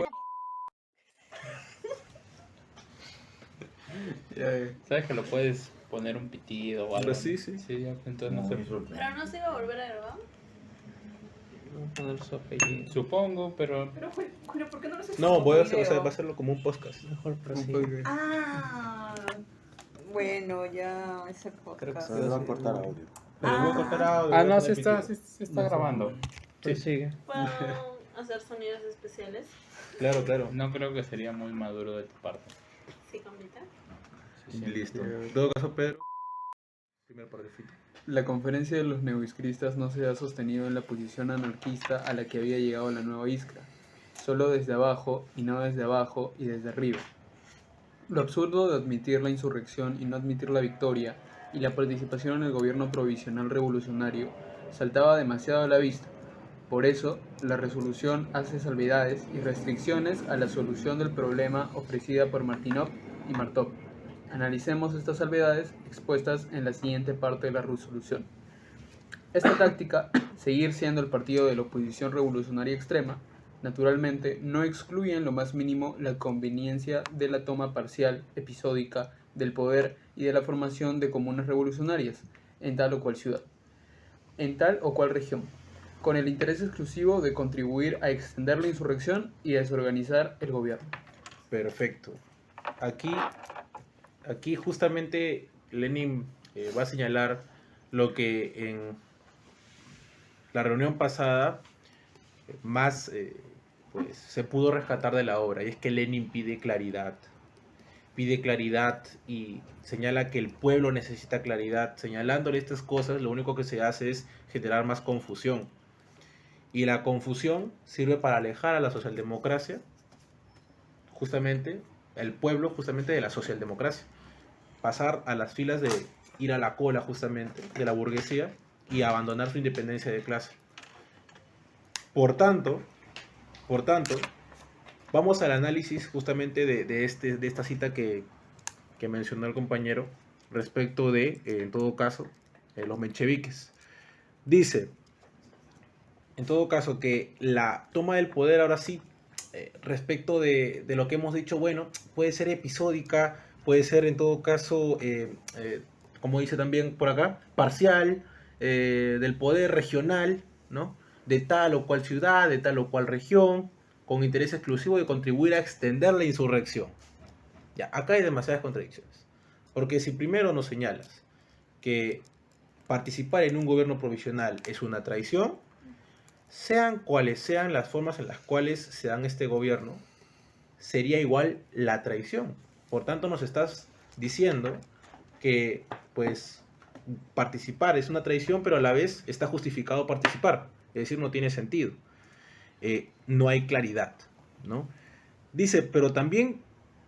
¿Sabes que lo puedes poner un pitido o algo? Sí, sí. Sí, entonces no sé. Pero no se iba a volver a grabar. Voy a poner su apellido. Supongo, pero... Pero ¿por qué no lo haces? No, como va a video? hacerlo como un podcast. Mejor prosigue. Ah, bueno, ya ese podcast. Creo que se va a cortar audio. Pero voy a cortar audio, Ah, voy a no, poner sí está pitido. grabando. Sí, sigue. ¿Puedo hacer sonidos especiales? Claro, claro. No creo que sería muy maduro de tu parte. Sí, compita. Sí, sí. Listo. En todo caso, Pedro. Primer párrafo. La conferencia de los neoizcristas no se ha sostenido en la posición anarquista a la que había llegado la nueva Iskra, solo desde abajo y no desde abajo y desde arriba. Lo absurdo de admitir la insurrección y no admitir la victoria y la participación en el gobierno provisional revolucionario saltaba demasiado a la vista. Por eso, la resolución hace salvedades y restricciones a la solución del problema ofrecida por Martínov y Martov. Analicemos estas salvedades expuestas en la siguiente parte de la resolución. Esta táctica, seguir siendo el partido de la oposición revolucionaria extrema, naturalmente no excluye en lo más mínimo la conveniencia de la toma parcial, episódica, del poder y de la formación de comunas revolucionarias en tal o cual ciudad, en tal o cual región, con el interés exclusivo de contribuir a extender la insurrección y desorganizar el gobierno. Perfecto. Aquí justamente Lenin va a señalar lo que en la reunión pasada más pues, se pudo rescatar de la obra, y es que Lenin pide claridad y señala que el pueblo necesita claridad. Señalándole estas cosas, lo único que se hace es generar más confusión, y la confusión sirve para alejar a la socialdemocracia, justamente el pueblo justamente de la socialdemocracia, pasar a las filas de ir a la cola justamente de la burguesía y abandonar su independencia de clase. Por tanto, vamos al análisis justamente de esta cita que mencionó el compañero respecto de, en todo caso, los mencheviques. Dice, en todo caso, que la toma del poder ahora sí, respecto de lo que hemos dicho, bueno, puede ser episódica, puede ser en todo caso, como dice también por acá, parcial, del poder regional, ¿no? De tal o cual ciudad, de tal o cual región, con interés exclusivo de contribuir a extender la insurrección. Ya, acá hay demasiadas contradicciones. Porque si primero nos señalas que participar en un gobierno provisional es una traición, sean cuales sean las formas en las cuales se dan este gobierno, sería igual la traición. Por tanto, nos estás diciendo que, pues, participar es una traición, pero a la vez está justificado participar. Es decir, no tiene sentido. No hay claridad, ¿no? Dice, pero también,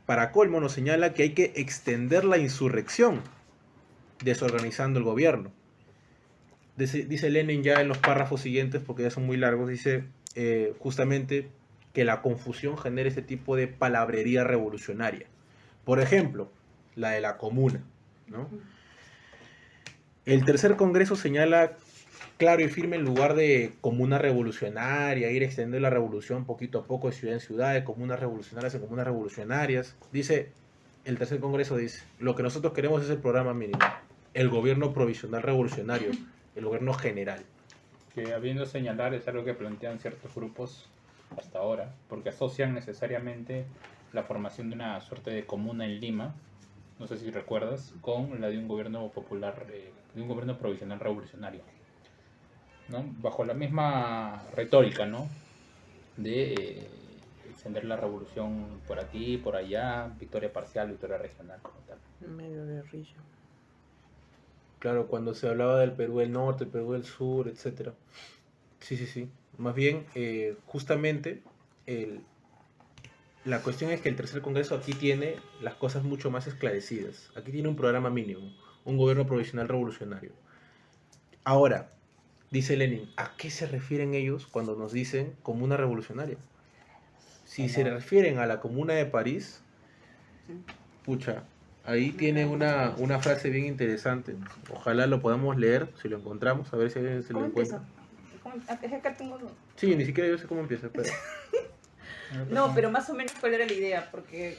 para colmo, nos señala que hay que extender la insurrección, desorganizando el gobierno. Dice Lenin ya en los párrafos siguientes, porque ya son muy largos, dice justamente que la confusión genera este tipo de palabrería revolucionaria. Por ejemplo, la de la comuna, ¿no? El tercer congreso señala claro y firme, en lugar de comuna revolucionaria, ir extendiendo la revolución poquito a poco de ciudad en ciudad, de comunas revolucionarias en comunas revolucionarias. El tercer congreso dice, lo que nosotros queremos es el programa mínimo, el gobierno provisional revolucionario, el gobierno general. Que habiendo señalar es algo que plantean ciertos grupos hasta ahora, porque asocian necesariamente la formación de una suerte de comuna en Lima, no sé si recuerdas, con la de un gobierno popular, de un gobierno provisional revolucionario, ¿no? Bajo la misma retórica, ¿no? De extender la revolución por aquí, por allá, victoria parcial, victoria regional, como tal. Medio guerrilla. Claro, cuando se hablaba del Perú del Norte, el Perú del Sur, etcétera. Sí. Más bien, justamente, la cuestión es que el tercer congreso aquí tiene las cosas mucho más esclarecidas. Aquí tiene un programa mínimo, un gobierno provisional revolucionario. Ahora, dice Lenin, ¿a qué se refieren ellos cuando nos dicen comuna revolucionaria? Si se refieren a la Comuna de París, pucha, ahí tiene una frase bien interesante. Ojalá lo podamos leer, si lo encontramos, a ver si alguien se lo encuentra. Acá tengo... Sí, ni siquiera yo sé cómo empieza, pero... No, pero más o menos cuál era la idea, porque...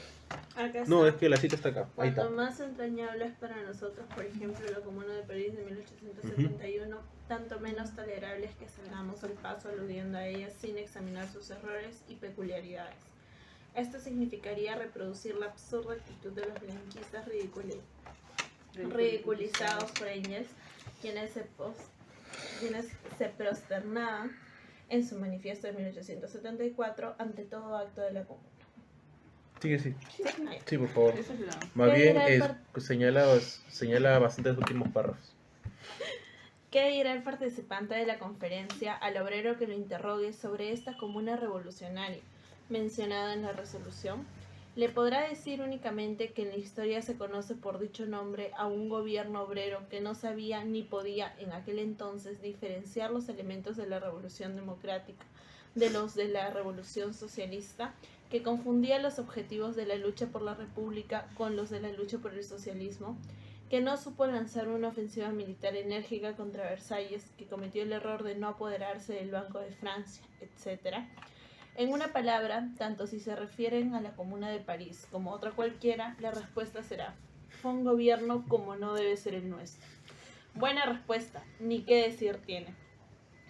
Acá está. No, es que la cita está acá, ahí Cuanto está. más entrañable es para nosotros, por ejemplo, la Comuna de París de 1871, tanto menos tolerable es que salgamos al paso aludiendo a ella sin examinar sus errores y peculiaridades. Esto significaría reproducir la absurda actitud de los blanquistas ridiculizados por Engels, quienes se prosternaban en su manifiesto de 1874 ante todo acto de la Comuna. Sí. Ahí. Sí, por favor. esa es la... Más bien Era señala bastante los últimos párrafos. ¿Qué dirá el participante de la conferencia al obrero que lo interrogue sobre esta comuna revolucionaria mencionada en la resolución? Le podrá decir únicamente que en la historia se conoce por dicho nombre a un gobierno obrero que no sabía ni podía en aquel entonces diferenciar los elementos de la revolución democrática de los de la revolución socialista, que confundía los objetivos de la lucha por la república con los de la lucha por el socialismo, que no supo lanzar una ofensiva militar enérgica contra Versalles, que cometió el error de no apoderarse del Banco de Francia, etc. En una palabra, tanto si se refieren a la Comuna de París como otra cualquiera, la respuesta será: fue un gobierno como no debe ser el nuestro. Buena respuesta, ni qué decir tiene.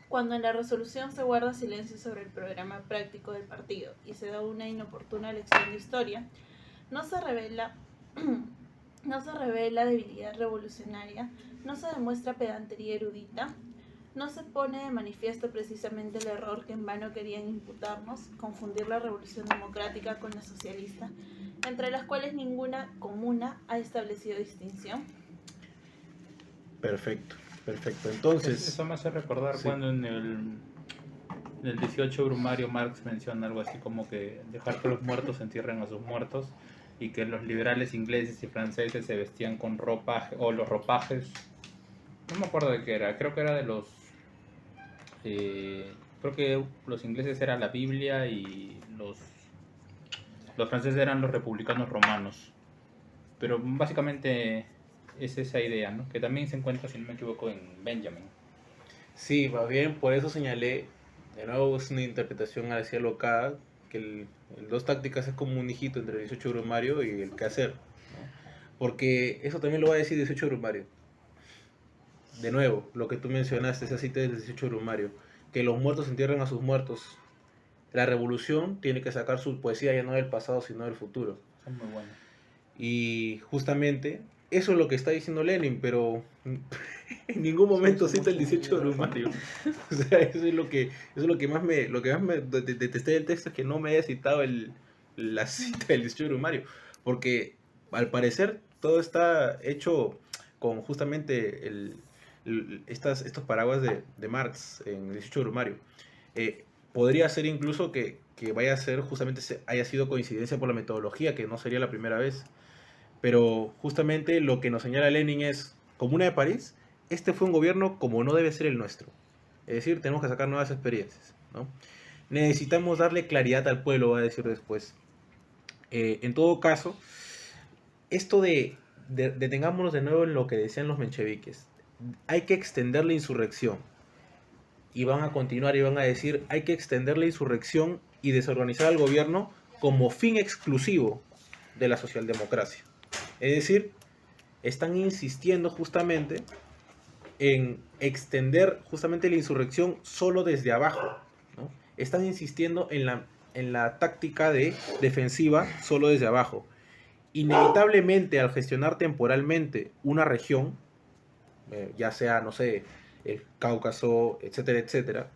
Cuando en la resolución se guarda silencio sobre el programa práctico del partido y se da una inoportuna lección de historia, no se revela debilidad revolucionaria, no se demuestra pedantería erudita, no se pone de manifiesto precisamente el error que en vano querían imputarnos, confundir la revolución democrática con la socialista, entre las cuales ninguna comuna ha establecido distinción. Perfecto. Entonces... Eso me hace recordar cuando en el 18 Brumario Marx menciona algo así como que dejar que los muertos entierren a sus muertos, y que los liberales ingleses y franceses se vestían con ropaje, o los ropajes, no me acuerdo de qué era, creo que era de los... creo que los ingleses era la Biblia y los franceses eran los republicanos romanos. Pero básicamente es esa idea, ¿no? Que también se encuentra, si no me equivoco, en Benjamin. Sí, más bien por eso señalé, de nuevo es una interpretación hacia locada, que el dos tácticas es como un hijito entre el 18 Brumario y el quehacer, ¿no? Porque eso también lo va a decir 18 Brumario. De nuevo, lo que tú mencionaste, esa cita del 18 Brumario, que los muertos entierran a sus muertos. La revolución tiene que sacar su poesía ya no del pasado, sino del futuro. Son muy buenos. Y justamente eso es lo que está diciendo Lenin, pero en ningún momento cita el 18 Brumario. O sea, eso es lo que más me detesté del texto, es que no me haya citado la cita del 18 Brumario, porque al parecer todo está hecho con justamente estos paraguas de Marx en el 18 Brumario. Podría ser incluso que vaya a ser justamente haya sido coincidencia por la metodología, que no sería la primera vez. Pero justamente lo que nos señala Lenin es, Comuna de París, este fue un gobierno como no debe ser el nuestro. Es decir, tenemos que sacar nuevas experiencias, ¿no? Necesitamos darle claridad al pueblo, va a decir después. En todo caso, esto detengámonos de nuevo en lo que decían los mencheviques. hay que extender la insurrección. Y van a continuar y van a decir, hay que extender la insurrección y desorganizar al gobierno como fin exclusivo de la socialdemocracia. Es decir, están insistiendo justamente en extender justamente la insurrección solo desde abajo, ¿no? Están insistiendo en la táctica de defensiva solo desde abajo. Inevitablemente, al gestionar temporalmente una región, ya sea, no sé, el Cáucaso, etcétera, etcétera,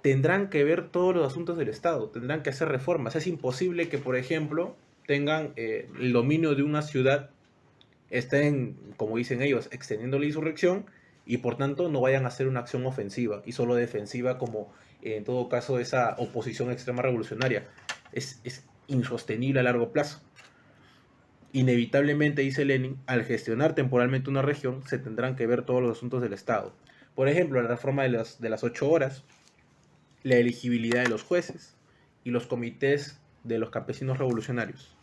tendrán que ver todos los asuntos del Estado, tendrán que hacer reformas. Es imposible que, por ejemplo, tengan el dominio de una ciudad, estén, como dicen ellos, extendiendo la insurrección y por tanto no vayan a hacer una acción ofensiva y solo defensiva como en todo caso esa oposición extrema revolucionaria. Es insostenible a largo plazo. Inevitablemente, dice Lenin, al gestionar temporalmente una región se tendrán que ver todos los asuntos del Estado. Por ejemplo, la reforma de las 8 horas, la elegibilidad de los jueces y los comités de los campesinos revolucionarios.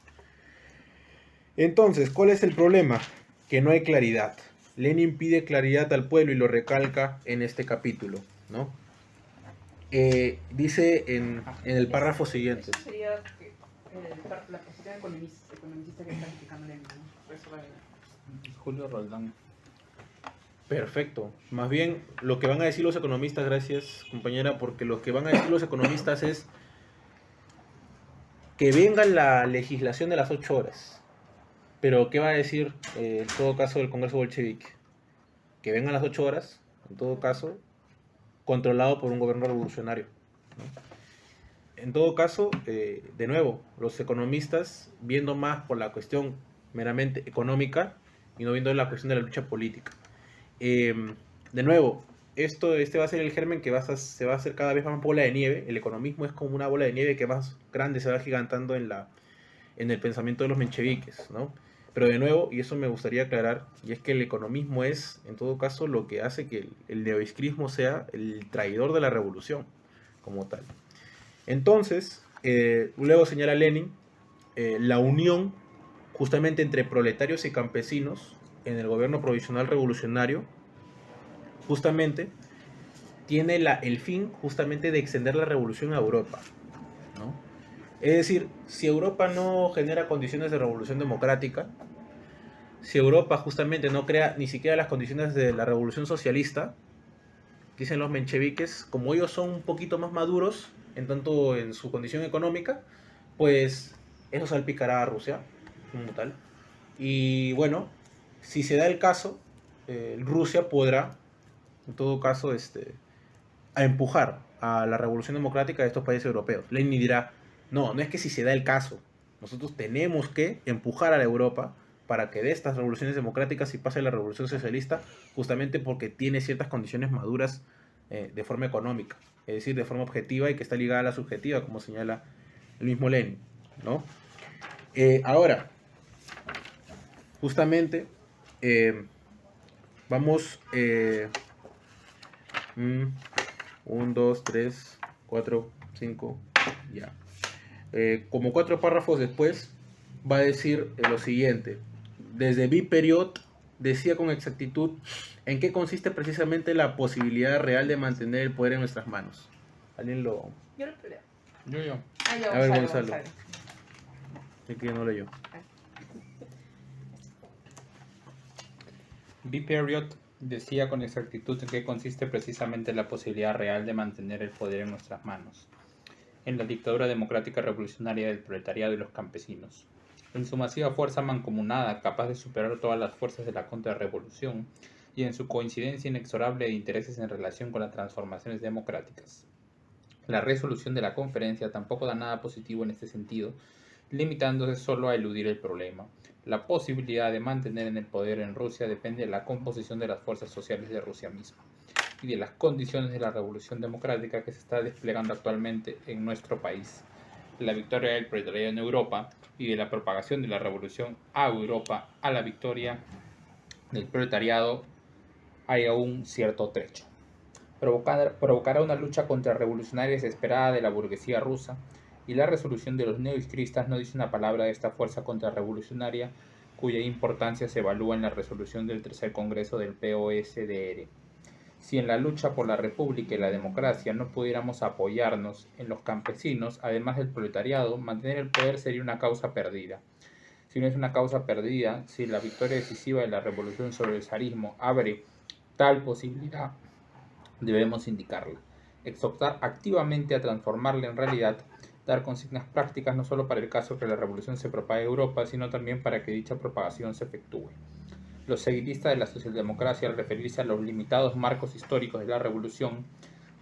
Entonces, ¿cuál es el problema? Que no hay claridad. Lenin pide claridad al pueblo y lo recalca en este capítulo, ¿no? Dice en el párrafo siguiente. Eso sería la posición economicista que está criticando Lenin, ¿no? Julio Roldán. Perfecto. Más bien, lo que van a decir los economistas, gracias compañera, porque lo que van a decir los economistas es que venga la legislación de las 8 horas. Pero, ¿qué va a decir en todo caso el Congreso bolchevique? Que vengan las 8 horas, en todo caso, controlado por un gobierno revolucionario, ¿no? En todo caso, de nuevo, los economistas viendo más por la cuestión meramente económica y no viendo la cuestión de la lucha política. De nuevo, este va a ser el germen que se va a hacer cada vez más bola de nieve. El economismo es como una bola de nieve que más grande se va gigantando en el pensamiento de los mencheviques, ¿no? Pero de nuevo, y eso me gustaría aclarar, y es que el economismo es, en todo caso, lo que hace que el neoizquilismo sea el traidor de la revolución, como tal. Entonces, luego señala Lenin, la unión justamente entre proletarios y campesinos en el gobierno provisional revolucionario, justamente, tiene el fin justamente de extender la revolución a Europa, ¿no? Es decir, si Europa no genera condiciones de revolución democrática, si Europa justamente no crea ni siquiera las condiciones de la revolución socialista, dicen los mencheviques, como ellos son un poquito más maduros, en tanto en su condición económica, pues eso salpicará a Rusia, como tal. Y bueno, si se da el caso, Rusia podrá, en todo caso, a empujar a la revolución democrática de estos países europeos. Lenin dirá, no es que si se da el caso, nosotros tenemos que empujar a la Europa para que dé estas revoluciones democráticas y pase a la revolución socialista, justamente porque tiene ciertas condiciones maduras de forma económica, es decir, de forma objetiva y que está ligada a la subjetiva, como señala el mismo Lenin, ¿no? Ahora, justamente, vamos, 1, 2, 3, 4, 5, ya. Como 4 párrafos después, va a decir lo siguiente. Desde Viperiot decía con exactitud en qué consiste precisamente la posibilidad real de mantener el poder en nuestras manos. ¿Alguien lo...? Yo lo leo. Yo. A ver, Gonzalo. Es que yo no leo. Viperiot decía con exactitud en qué consiste precisamente la posibilidad real de mantener el poder en nuestras manos. En la dictadura democrática revolucionaria del proletariado y los campesinos, en su masiva fuerza mancomunada capaz de superar todas las fuerzas de la contrarrevolución y en su coincidencia inexorable de intereses en relación con las transformaciones democráticas. La resolución de la conferencia tampoco da nada positivo en este sentido, limitándose solo a eludir el problema. La posibilidad de mantener en el poder en Rusia depende de la composición de las fuerzas sociales de Rusia misma y de las condiciones de la revolución democrática que se está desplegando actualmente en nuestro país. La victoria del proletariado en Europa y de la propagación de la revolución a Europa a la victoria del proletariado hay aún cierto trecho. Provocará una lucha contrarrevolucionaria desesperada de la burguesía rusa, y la resolución de los neoizquilistas no dice una palabra de esta fuerza contrarrevolucionaria cuya importancia se evalúa en la resolución del Tercer Congreso del POSDR. Si en la lucha por la república y la democracia no pudiéramos apoyarnos en los campesinos, además del proletariado, mantener el poder sería una causa perdida. Si no es una causa perdida, si la victoria decisiva de la revolución sobre el zarismo abre tal posibilidad, debemos indicarla, exhortar activamente a transformarla en realidad, dar consignas prácticas no solo para el caso que la revolución se propague a Europa, sino también para que dicha propagación se efectúe. Los seguidistas de la socialdemocracia, al referirse a los limitados marcos históricos de la revolución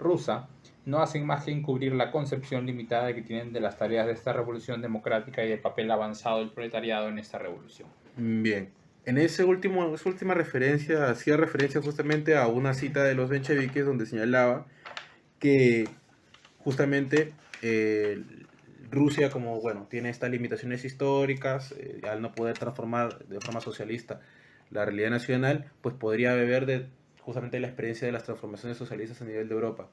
rusa, no hacen más que encubrir la concepción limitada que tienen de las tareas de esta revolución democrática y del papel avanzado del proletariado en esta revolución. Bien. En esa última referencia, hacía referencia justamente a una cita de los mencheviques donde señalaba que justamente Rusia, como bueno, tiene estas limitaciones históricas, al no poder transformar de forma socialista la realidad nacional, pues podría beber de justamente la experiencia de las transformaciones socialistas a nivel de Europa.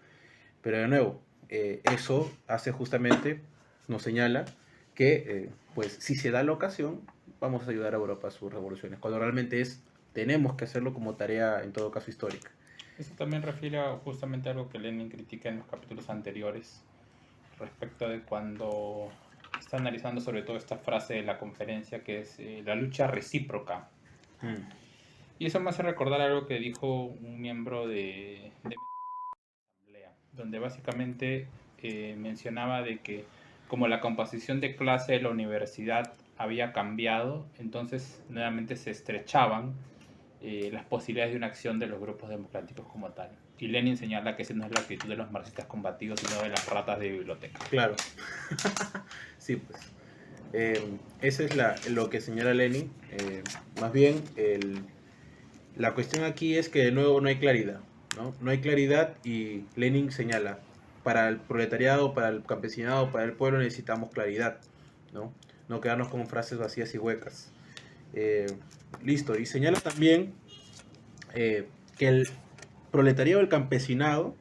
Pero de nuevo, eso hace justamente, nos señala que pues si se da la ocasión, vamos a ayudar a Europa a sus revoluciones, cuando realmente tenemos que hacerlo como tarea en todo caso histórica. Eso también refiere justamente a algo que Lenin critica en los capítulos anteriores, respecto de cuando está analizando sobre todo esta frase de la conferencia que es la lucha recíproca. Y eso me hace recordar algo que dijo un miembro de asamblea, donde básicamente mencionaba de que como la composición de clase de la universidad había cambiado, entonces nuevamente se estrechaban las posibilidades de una acción de los grupos democráticos como tal. Y Lenin señala que esa no es la actitud de los marxistas combativos, sino de las ratas de biblioteca. Claro. Sí, pues. Eso es lo que señala Lenin. Más bien, la cuestión aquí es que de nuevo no hay claridad, ¿no? No hay claridad y Lenin señala, para el proletariado, para el campesinado, para el pueblo necesitamos claridad, ¿no? No quedarnos con frases vacías y huecas. Listo, y señala también que el proletariado y el campesinado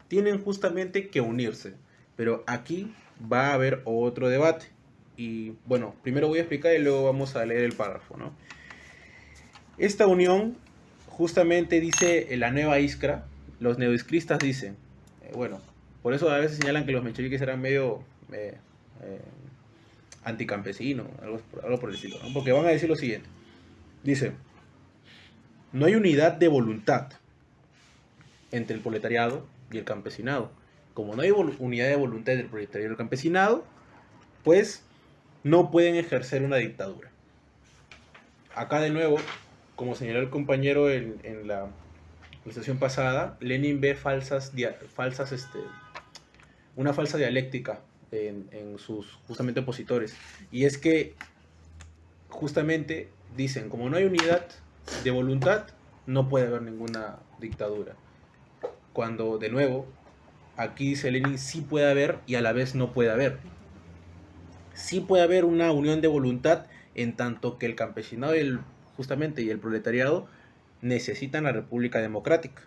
tienen justamente que unirse, pero aquí va a haber otro debate. Y bueno, primero voy a explicar y luego vamos a leer el párrafo, ¿no? Esta unión justamente dice la nueva Iskra, los neoiskristas dicen, bueno, por eso a veces señalan que los mencheviques eran medio anticampesinos, algo por el estilo, ¿no? Porque van a decir lo siguiente, dice, no hay unidad de voluntad entre el proletariado y el campesinado. Como no hay unidad de voluntad entre el proletariado y el campesinado, pues no pueden ejercer una dictadura. Acá de nuevo, como señaló el compañero en la sesión pasada, Lenin ve una falsa dialéctica en sus justamente opositores. Y es que justamente dicen, como no hay unidad de voluntad, no puede haber ninguna dictadura. Cuando de nuevo, aquí dice Lenin, sí puede haber y a la vez no puede haber. Sí puede haber una unión de voluntad en tanto que el campesinado y el proletariado necesitan la República Democrática.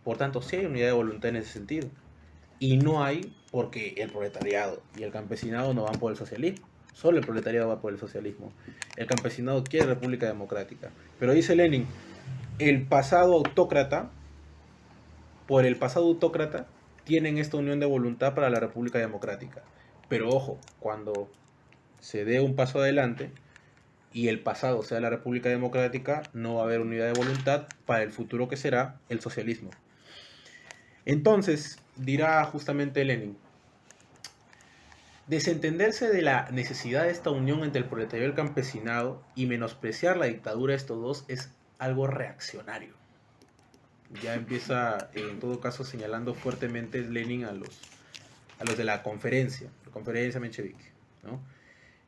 Por tanto, sí hay unidad de voluntad en ese sentido. Y no hay porque el proletariado y el campesinado no van por el socialismo. Solo el proletariado va por el socialismo. El campesinado quiere República Democrática. Pero dice Lenin, por el pasado autócrata, tienen esta unión de voluntad para la República Democrática. Pero ojo, cuando se dé un paso adelante y el pasado sea la República Democrática, no va a haber unidad de voluntad para el futuro que será el socialismo. Entonces, dirá justamente Lenin, desentenderse de la necesidad de esta unión entre el proletariado y el campesinado y menospreciar la dictadura de estos dos es algo reaccionario. Ya empieza, en todo caso, señalando fuertemente Lenin a los de la conferencia menchevique, ¿no?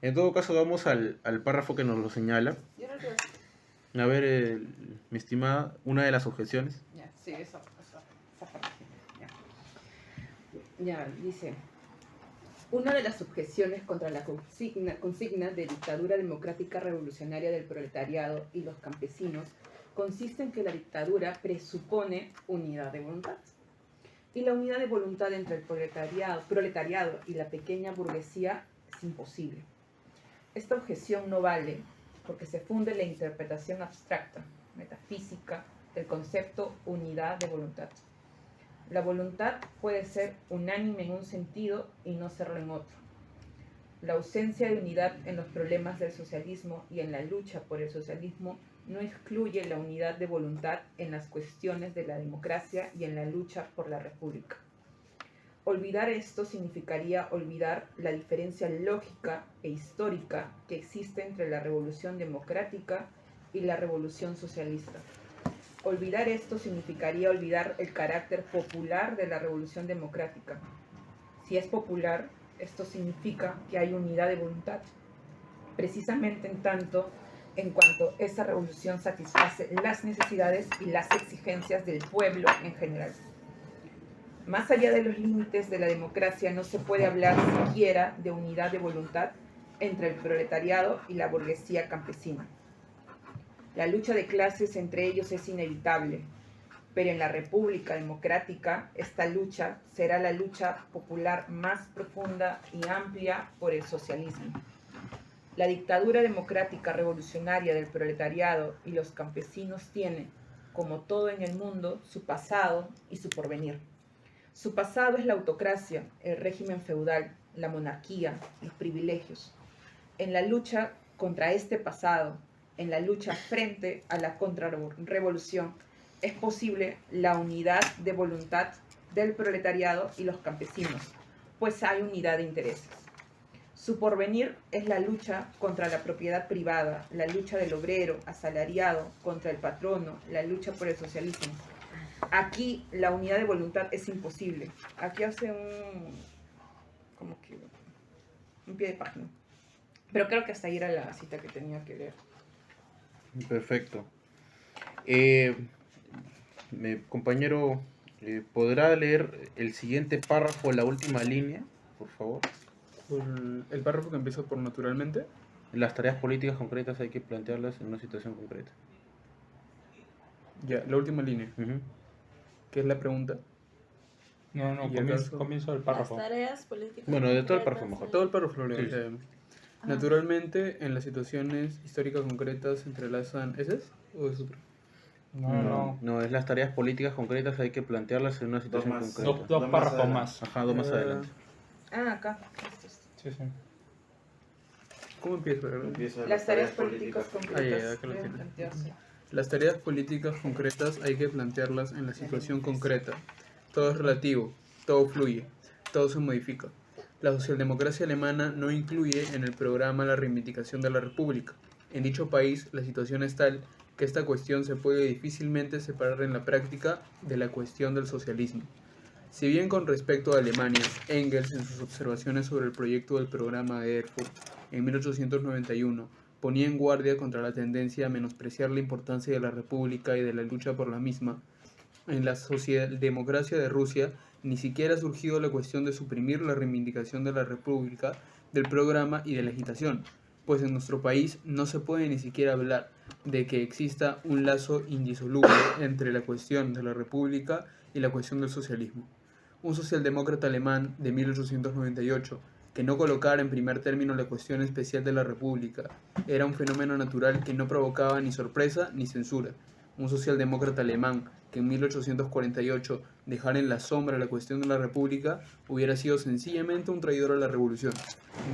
En todo caso, vamos al párrafo que nos lo señala. A ver, mi estimada, una de las objeciones. Ya, sí, esa parte. Ya, dice, una de las objeciones contra la consigna de dictadura democrática revolucionaria del proletariado y los campesinos consiste en que la dictadura presupone unidad de voluntad. Y la unidad de voluntad entre el proletariado y la pequeña burguesía es imposible. Esta objeción no vale porque se funde la interpretación abstracta, metafísica, del concepto unidad de voluntad. La voluntad puede ser unánime en un sentido y no serlo en otro. La ausencia de unidad en los problemas del socialismo y en la lucha por el socialismo no excluye la unidad de voluntad en las cuestiones de la democracia y en la lucha por la república. Olvidar esto significaría olvidar la diferencia lógica e histórica que existe entre la revolución democrática y la revolución socialista. Olvidar esto significaría olvidar el carácter popular de la revolución democrática. Si es popular, esto significa que hay unidad de voluntad, precisamente en cuanto esa revolución satisface las necesidades y las exigencias del pueblo en general. Más allá de los límites de la democracia no se puede hablar siquiera de unidad de voluntad entre el proletariado y la burguesía campesina. La lucha de clases entre ellos es inevitable, pero en la República Democrática esta lucha será la lucha popular más profunda y amplia por el socialismo. La dictadura democrática revolucionaria del proletariado y los campesinos tiene, como todo en el mundo, su pasado y su porvenir. Su pasado es la autocracia, el régimen feudal, la monarquía, los privilegios. En la lucha contra este pasado, en la lucha frente a la contrarrevolución, es posible la unidad de voluntad del proletariado y los campesinos, pues hay unidad de intereses. Su porvenir es la lucha contra la propiedad privada, la lucha del obrero asalariado contra el patrono, la lucha por el socialismo. Aquí la unidad de voluntad es imposible. Aquí hace un pie de página. Pero creo que hasta ahí era la cita que tenía que leer. Perfecto. Mi compañero, ¿podrá leer el siguiente párrafo, la última línea, por favor? El párrafo que empieza por naturalmente. Las tareas políticas concretas hay que plantearlas en una situación concreta. Ya, la última línea. ¿Qué es la pregunta? No, comienzo del párrafo. Las tareas políticas. Bueno, de todo el párrafo mejor. Todo el párrafo lo leo. Sí. Naturalmente, en las situaciones históricas concretas se entrelazan... ¿Ese es? ¿O es otro? No, es las tareas políticas concretas hay que plantearlas en una situación concreta. Dos párrafos más. Ajá, dos más adelante. Acá. Sí. ¿Cómo empieza? Las tareas políticas concretas acá lo deben tiene. plantearse. Las tareas políticas concretas hay que plantearlas en la situación concreta. Todo es relativo, todo fluye, todo se modifica. La socialdemocracia alemana no incluye en el programa la reivindicación de la república. En dicho país, la situación es tal que esta cuestión se puede difícilmente separar en la práctica de la cuestión del socialismo. Si bien con respecto a Alemania, Engels en sus observaciones sobre el proyecto del programa de Erfurt en 1891 ponía en guardia contra la tendencia a menospreciar la importancia de la república y de la lucha por la misma, en la socialdemocracia de Rusia ni siquiera ha surgido la cuestión de suprimir la reivindicación de la república, del programa y de la agitación, pues en nuestro país no se puede ni siquiera hablar de que exista un lazo indisoluble entre la cuestión de la república y la cuestión del socialismo. Un socialdemócrata alemán de 1898 que no colocara en primer término la cuestión especial de la república era un fenómeno natural que no provocaba ni sorpresa ni censura. Un socialdemócrata alemán que en 1848 dejara en la sombra la cuestión de la república hubiera sido sencillamente un traidor a la revolución.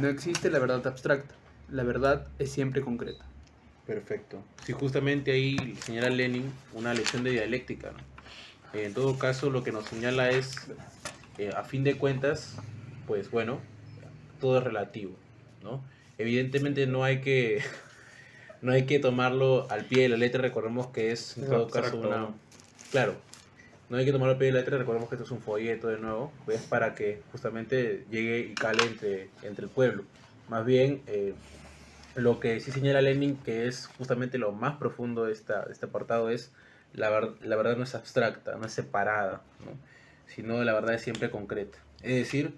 No existe la verdad abstracta, la verdad es siempre concreta. Perfecto. Sí, justamente ahí señala Lenin una lección de dialéctica, ¿no? En todo caso, lo que nos señala es, a fin de cuentas, pues bueno, todo es relativo, ¿no? Evidentemente no hay que tomarlo al pie de la letra. Recordemos que es en todo caso una... Claro, no hay que tomarlo al pie de la letra. Recordemos que esto es un folleto de nuevo, pues, para que justamente llegue y cale entre el pueblo. Más bien, lo que sí señala Lenin, que es justamente lo más profundo de este apartado, es la verdad no es abstracta, no es separada, ¿no? Sino la verdad es siempre concreta. Es decir,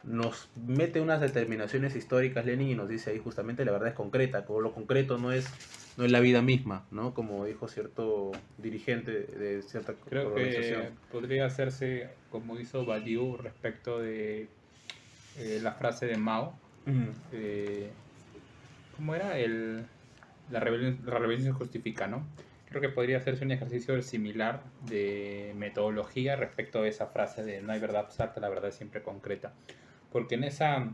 nos mete unas determinaciones históricas Lenin y nos dice ahí justamente la verdad es concreta, como lo concreto no es la vida misma, ¿no? Como dijo cierto dirigente de cierta organización. Creo que podría hacerse como hizo Badiou respecto de la frase de Mao. ¿Cómo era? la rebelión se justifica, ¿no? Creo que podría hacerse un ejercicio similar de metodología respecto a esa frase de no hay verdad abstracta, la verdad es siempre concreta. Porque en esa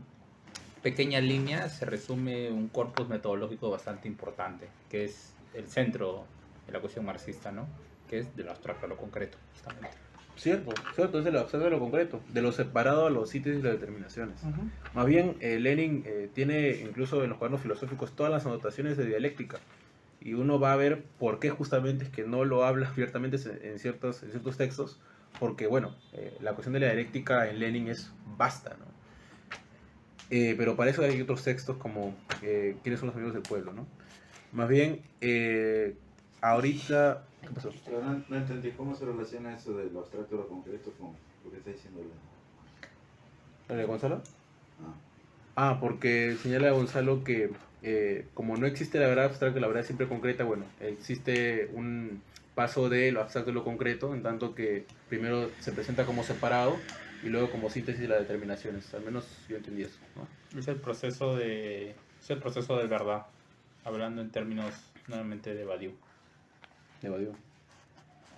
pequeña línea se resume un corpus metodológico bastante importante, que es el centro de la cuestión marxista, ¿no? Que es de lo abstracto a lo concreto, justamente. Cierto, es de lo abstracto a lo concreto, de lo separado a los sitios y las determinaciones. Más bien, Lenin tiene incluso en los cuadernos filosóficos todas las anotaciones de dialéctica. Y uno va a ver por qué justamente es que no lo habla abiertamente en ciertos textos, porque bueno, la cuestión de la dialéctica en Lenin es vasta, ¿no? Pero para eso hay otros textos como ¿Quiénes son los amigos del pueblo?, ¿no? Más bien, ahorita... ¿Qué pasó? Pero no entendí cómo se relaciona eso de lo abstracto a lo concreto con lo que está diciendo ¿De Gonzalo? Ah. Porque señala Gonzalo que como no existe la verdad abstracta y la verdad siempre concreta, bueno, existe un paso de lo abstracto a lo concreto, en tanto que primero se presenta como separado y luego como síntesis de las determinaciones. Al menos yo entendí eso, ¿no? Es el proceso de verdad, hablando en términos nuevamente de Badiou. De Badiou.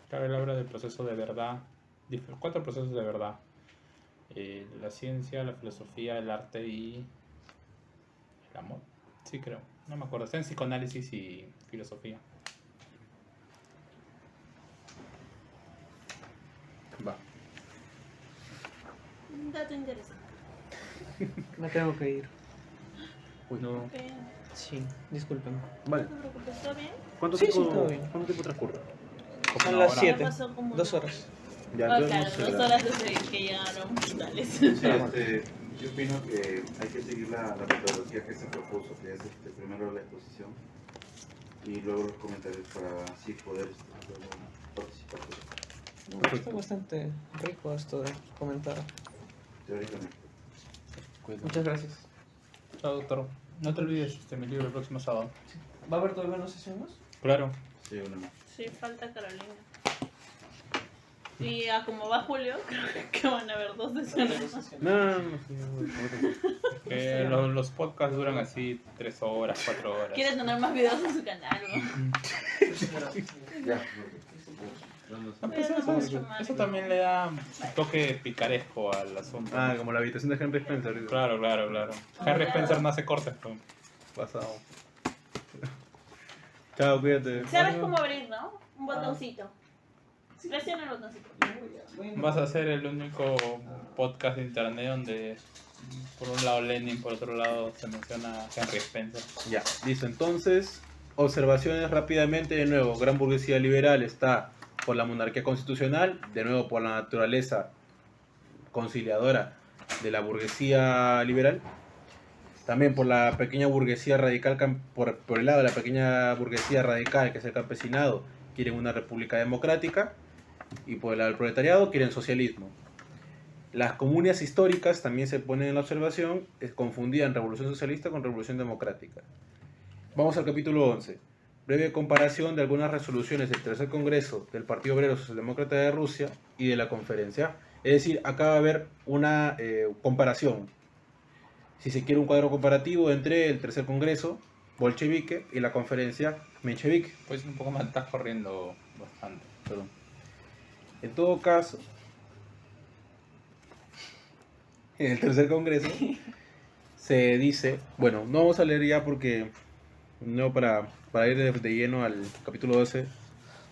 Claro, él habla del proceso de verdad, 4 procesos de verdad. La ciencia, la filosofía, el arte y el amor. Sí, creo. No me acuerdo. Está en psicoanálisis y filosofía. Va. Un dato interesante. Me tengo que ir. Uy, No. Ok, Sí, disculpen. Vale. no te preocupes, ¿todo bien? ¿Cuánto Sí, tiempo, sí, todo bien. ¿cuánto tiempo transcurre? Como Son una las hora. 7. Ya pasó como 2 una horas. Ya, Ah, entonces claro, no 2 sé. horas desde que llegaron brutales. Sí, yo opino que hay que seguir la metodología que se propuso, que es primero la exposición y luego los comentarios para así poder luego participar Está bastante rico esto de comentar. teóricamente. Muchas gracias. Chao, doctor. No te olvides mi libro el próximo sábado. ¿Va a haber todavía una sesión más? Claro. Sí, una más. Sí, falta Carolina. Y como va Julio, creo que van a haber 2 sesiones más. No. Los podcasts duran así 3 horas, 4 horas. Quiere tener más videos en su canal, ¿no? Ya. No, pues eso también le da un toque picaresco al asunto. Como la habitación de Henry Spencer. Claro. Henry Spencer no hace cortes. Pues. Pasado. Chao, cuídate. ¿Sabes cómo abrir, no? Un botoncito. Presiona el botoncito. Vas a ser el único podcast de internet donde por un lado Lenin, por otro lado se menciona a Henry Spencer. Ya, listo. Entonces, observaciones rápidamente. De nuevo, gran burguesía liberal está por la monarquía constitucional, de nuevo por la naturaleza conciliadora de la burguesía liberal, también por la pequeña burguesía radical, por el lado de la pequeña burguesía radical, que es el campesinado, quieren una república democrática, y por el lado del proletariado quieren socialismo. Las comunas históricas también se ponen en la observación, confundían revolución socialista con revolución democrática. Vamos al capítulo 11. Breve comparación de algunas resoluciones del Tercer Congreso del Partido Obrero Socialdemócrata de Rusia y de la conferencia. Es decir, acá va a haber una comparación, si se quiere un cuadro comparativo entre el Tercer Congreso bolchevique y la conferencia menchevique. Pues un poco más, estás corriendo bastante. Perdón. En todo caso, en el Tercer Congreso se dice, bueno, no vamos a leer ya porque no para ir de lleno al capítulo 12.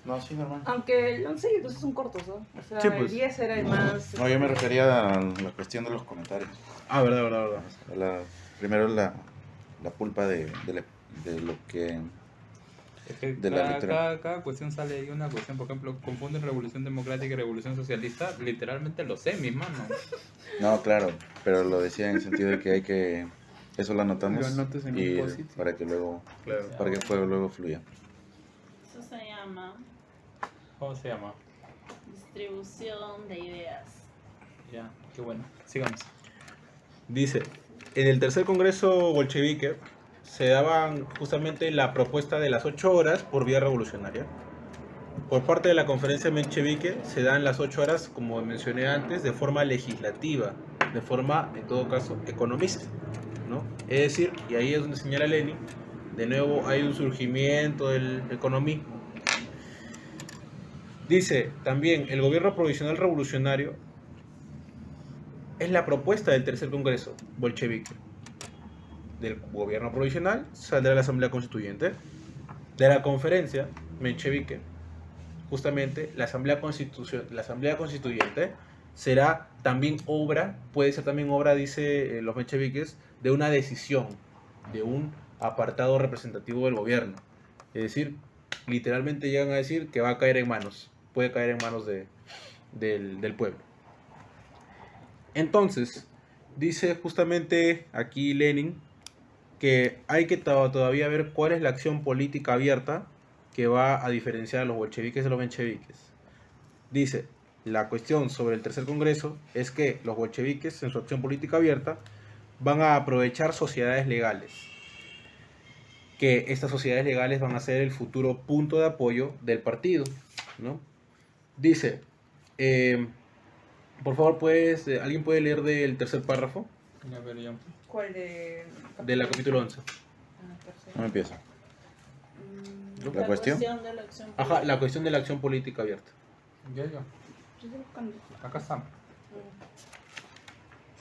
No, sí, normal. Aunque el 11 y el 12 son cortos, ¿no? O sea, Sí, pues. el 10 era el más... No, yo me refería a la cuestión de los comentarios. Verdad. Primero la pulpa de lo que... Es que De la lectura. cada cuestión sale ahí una cuestión, por ejemplo, confunden revolución democrática y revolución socialista, literalmente lo sé, mis manos. No, claro, pero lo decía en el sentido de que hay que... Eso lo anotamos Lo anotas en un y post-it. para que luego Claro. para que el fuego luego fluya. Eso se llama ¿Cómo se llama? distribución de ideas. Ya, qué bueno. Sigamos. Dice, en el Tercer Congreso bolchevique se daban justamente la propuesta de las 8 horas por vía revolucionaria. Por parte de la conferencia menchevique se dan las 8 horas, como mencioné antes, de forma legislativa, de forma, en todo caso, economista, ¿no? Es decir, y ahí es donde señala Lenin, de nuevo hay un surgimiento del economismo. Dice también, el gobierno provisional revolucionario es la propuesta del tercer congreso bolchevique. Del gobierno provisional saldrá la asamblea constituyente. De la conferencia menchevique, justamente la asamblea constituyente será también obra, puede ser también obra, dice los mencheviques, de una decisión, de un apartado representativo del gobierno. Es decir, literalmente llegan a decir que va a caer en manos, puede caer en manos del pueblo. Entonces, dice justamente aquí Lenin que hay que todavía ver cuál es la acción política abierta que va a diferenciar a los bolcheviques de los mencheviques. Dice, la cuestión sobre el tercer congreso es que los bolcheviques en su acción política abierta van a aprovechar sociedades legales, que estas sociedades legales van a ser el futuro punto de apoyo del partido, ¿no? Dice, por favor, ¿alguien puede leer del tercer párrafo? A ver, yo. ¿Cuál de...? De la capítulo 11. ¿Cómo empieza? La cuestión? de la acción Ajá, la cuestión de la acción política abierta. Yo. Yo estoy buscando. Acá está.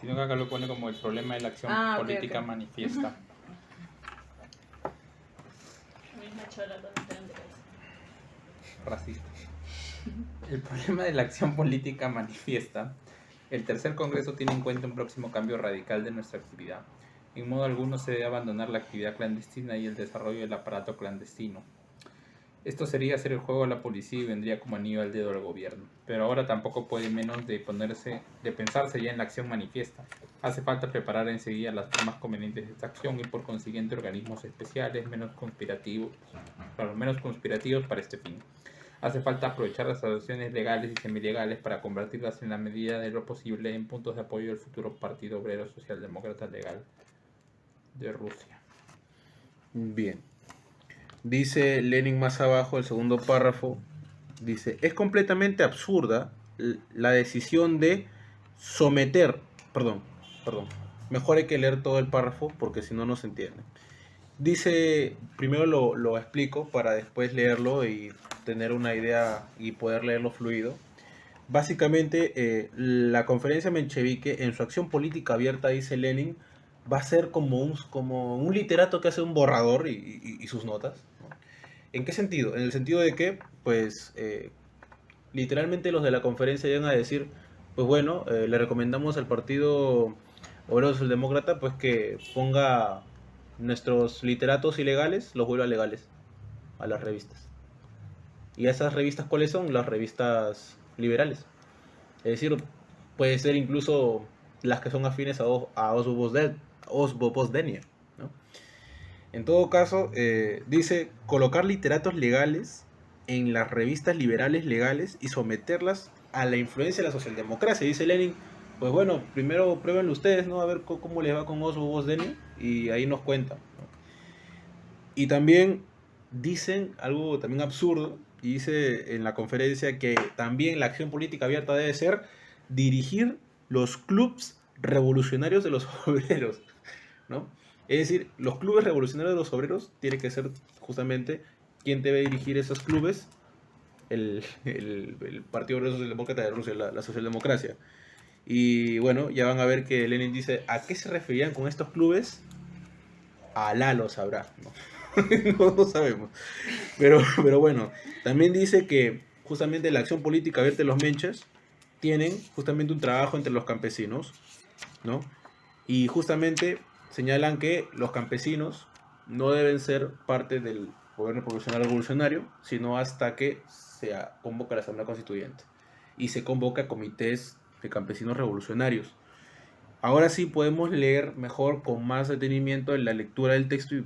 Sino que acá lo pone como el problema de la acción Ok, política ok. manifiesta. misma chola donde te dan de cabeza. Racista. El problema de la acción política manifiesta. El tercer congreso tiene en cuenta un próximo cambio radical de nuestra actividad. En modo alguno se debe abandonar la actividad clandestina y el desarrollo del aparato clandestino. Esto sería hacer el juego a la policía y vendría como anillo al dedo al gobierno. Pero ahora tampoco puede menos de pensarse ya en la acción manifiesta. Hace falta preparar enseguida las formas convenientes de esta acción y por consiguiente organismos especiales menos conspirativos para este fin. Hace falta aprovechar las asociaciones legales y semilegales para convertirlas en la medida de lo posible en puntos de apoyo del futuro Partido Obrero Socialdemócrata Legal de Rusia. Bien. Dice Lenin más abajo, el segundo párrafo, dice, es completamente absurda la decisión de someter, perdón, mejor hay que leer todo el párrafo porque si no, no se entiende. Dice, primero lo explico para después leerlo y tener una idea y poder leerlo fluido. Básicamente, la conferencia menchevique en su acción política abierta, dice Lenin, va a ser como un literato que hace un borrador y sus notas, ¿no? ¿En qué sentido? En el sentido de que, pues, literalmente los de la conferencia llegan a decir, pues bueno, le recomendamos al Partido Obrero Socialdemócrata pues que ponga nuestros literatos ilegales, los vuelva legales a las revistas. ¿Y esas revistas cuáles son? Las revistas liberales. Es decir, puede ser incluso las que son afines a Osbopozhenia, ¿no? En todo caso, dice colocar literatos legales en las revistas liberales legales y someterlas a la influencia de la socialdemocracia. Dice Lenin, pues bueno, primero pruébenlo ustedes, ¿no? A ver cómo les va con Osbopozhenia y ahí nos cuentan, ¿no? Y también dicen algo también absurdo, y dice en la conferencia que también la acción política abierta debe ser dirigir los clubes revolucionarios de los obreros, ¿no? Es decir, los clubes revolucionarios de los obreros tiene que ser justamente quien debe dirigir esos clubes, el Partido Obrero Socialdemócrata de Rusia, la socialdemocracia. Y bueno, ya van a ver que Lenin dice, ¿a qué se referían con estos clubes? Alá lo sabrá, ¿no? No sabemos. Pero bueno, también dice que justamente la acción política abierta de los menches tienen justamente un trabajo entre los campesinos, ¿no? Y justamente señalan que los campesinos no deben ser parte del gobierno provisional revolucionario, sino hasta que se convoca la Asamblea Constituyente y se convoca comités de campesinos revolucionarios. Ahora sí podemos leer mejor, con más detenimiento en la lectura del texto y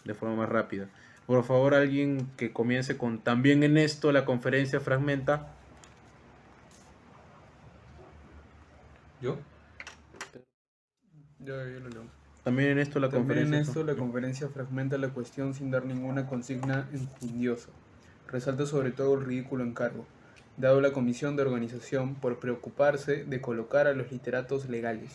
de forma más rápida. Por favor, alguien que comience con también en esto la conferencia fragmenta. ¿Yo? Yo lo leo. También en esto la También en conferencia. esto la conferencia fragmenta la cuestión sin dar ninguna consigna enjundiosa. Resalta sobre todo el ridículo encargo, dado la comisión de organización por preocuparse de colocar a los literatos legales.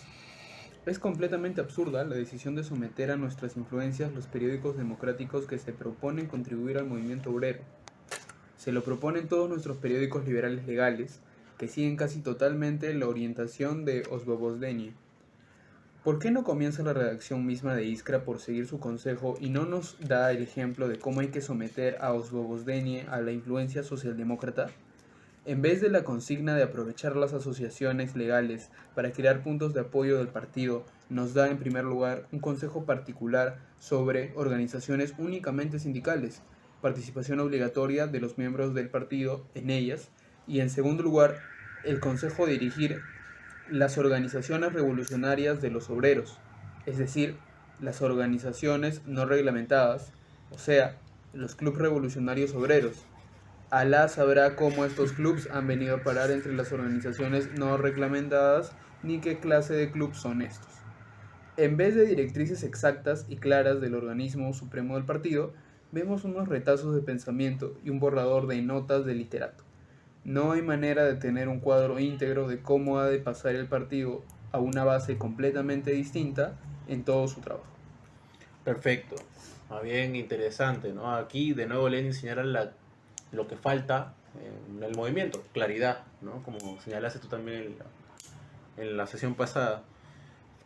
Es completamente absurda la decisión de someter a nuestras influencias los periódicos democráticos que se proponen contribuir al movimiento obrero. Se lo proponen todos nuestros periódicos liberales legales, que siguen casi totalmente la orientación de Osbobosdenie. ¿Por qué no comienza la redacción misma de Iskra por seguir su consejo y no nos da el ejemplo de cómo hay que someter a Osbobosdenie a la influencia socialdemócrata? En vez de la consigna de aprovechar las asociaciones legales para crear puntos de apoyo del partido, nos da en primer lugar un consejo particular sobre organizaciones únicamente sindicales, participación obligatoria de los miembros del partido en ellas, y en segundo lugar, el consejo de dirigir las organizaciones revolucionarias de los obreros, es decir, las organizaciones no reglamentadas, o sea, los clubes revolucionarios obreros. Alá sabrá cómo estos clubes han venido a parar entre las organizaciones no reglamentadas ni qué clase de clubes son estos. En vez de directrices exactas y claras del organismo supremo del partido, vemos unos retazos de pensamiento y un borrador de notas de literato. No hay manera de tener un cuadro íntegro de cómo ha de pasar el partido a una base completamente distinta en todo su trabajo. Perfecto. Bien interesante, ¿no? Aquí de nuevo Lenin señala lo que falta en el movimiento, claridad, ¿no? Como señalaste tú también en la sesión pasada.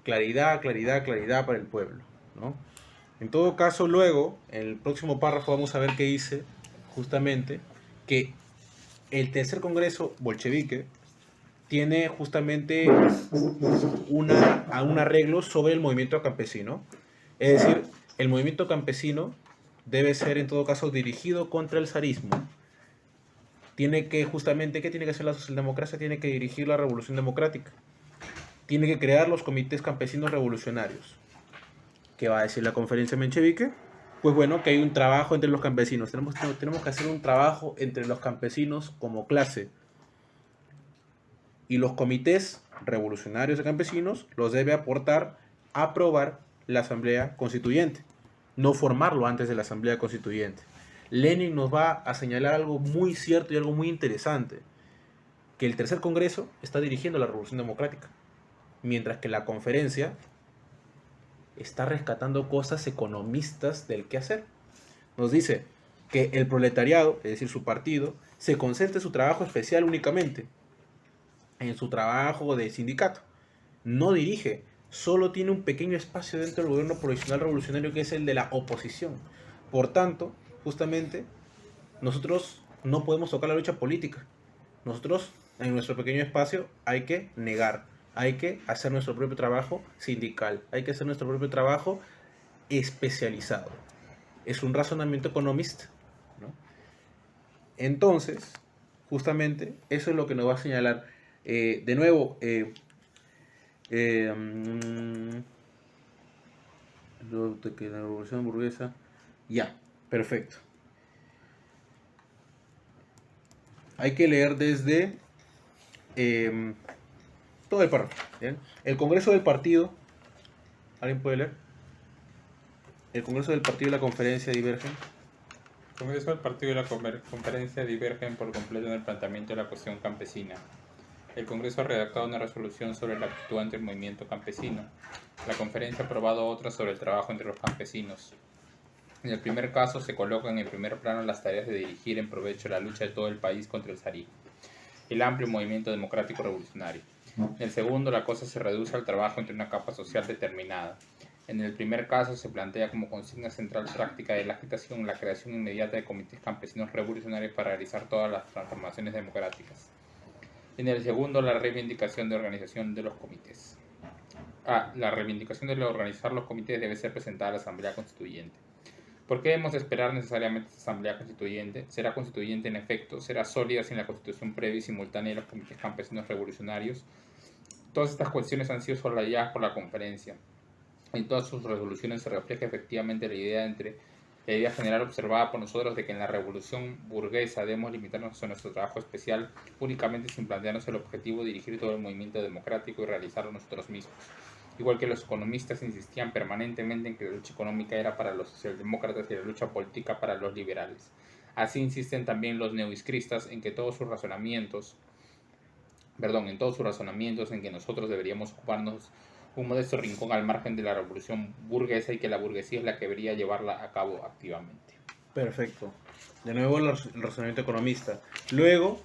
Claridad, claridad, claridad para el pueblo, ¿no? En todo caso, luego, en el próximo párrafo vamos a ver qué dice justamente que el tercer congreso bolchevique tiene justamente un arreglo sobre el movimiento campesino. Es decir, el movimiento campesino debe ser en todo caso dirigido contra el zarismo. Tiene que justamente, ¿qué tiene que hacer la socialdemocracia? Tiene que dirigir la revolución democrática. Tiene que crear los comités campesinos revolucionarios. ¿Qué va a decir la conferencia menchevique? Pues bueno, que hay un trabajo entre los campesinos. Tenemos que hacer un trabajo entre los campesinos como clase. Y los comités revolucionarios de campesinos los debe aprobar la Asamblea Constituyente. No formarlo antes de la Asamblea Constituyente. Lenin nos va a señalar algo muy cierto y algo muy interesante. Que el tercer congreso está dirigiendo la revolución democrática. Mientras que la conferencia está rescatando cosas economistas del quehacer. Nos dice que el proletariado, es decir, su partido, se concentre su trabajo especial únicamente en su trabajo de sindicato. No dirige, solo tiene un pequeño espacio dentro del gobierno provisional revolucionario que es el de la oposición. Por tanto, justamente, nosotros no podemos tocar la lucha política. Nosotros, en nuestro pequeño espacio, hay que negar. Hay que hacer nuestro propio trabajo sindical. Hay que hacer nuestro propio trabajo especializado. Es un razonamiento economista, ¿no? Entonces, justamente, eso es lo que nos va a señalar. De nuevo, la revolución burguesa. Ya, perfecto. Hay que leer desde todo el párrafo. ¿Bien? El Congreso del Partido. ¿Alguien puede leer? El Congreso del Partido y la Conferencia divergen. El Congreso del Partido y la Conferencia divergen por completo en el planteamiento de la cuestión campesina. El Congreso ha redactado una resolución sobre la actitud ante el movimiento campesino. La Conferencia ha aprobado otra sobre el trabajo entre los campesinos. En el primer caso se colocan en primer plano las tareas de dirigir en provecho la lucha de todo el país contra el zarismo, el amplio movimiento democrático revolucionario. En el segundo, la cosa se reduce al trabajo entre una capa social determinada. En el primer caso se plantea como consigna central práctica de la agitación la creación inmediata de comités campesinos revolucionarios para realizar todas las transformaciones democráticas. En el segundo, la reivindicación de organización de los comités. La reivindicación de organizar los comités debe ser presentada a la Asamblea Constituyente. ¿Por qué debemos esperar necesariamente esta Asamblea Constituyente? ¿Será constituyente en efecto? ¿Será sólida sin la constitución previa y simultánea de los comités campesinos revolucionarios? Todas estas cuestiones han sido soslayadas por la conferencia. En todas sus resoluciones se refleja efectivamente la idea general observada por nosotros de que en la revolución burguesa debemos limitarnos a nuestro trabajo especial únicamente sin plantearnos el objetivo de dirigir todo el movimiento democrático y realizarlo nosotros mismos. Igual que los economistas insistían permanentemente en que la lucha económica era para los socialdemócratas y la lucha política para los liberales. Así insisten también los neoiskristas en todos sus razonamientos en que nosotros deberíamos un modesto rincón al margen de la revolución burguesa y que la burguesía es la que debería llevarla a cabo activamente. Perfecto. De nuevo el razonamiento economista. Luego,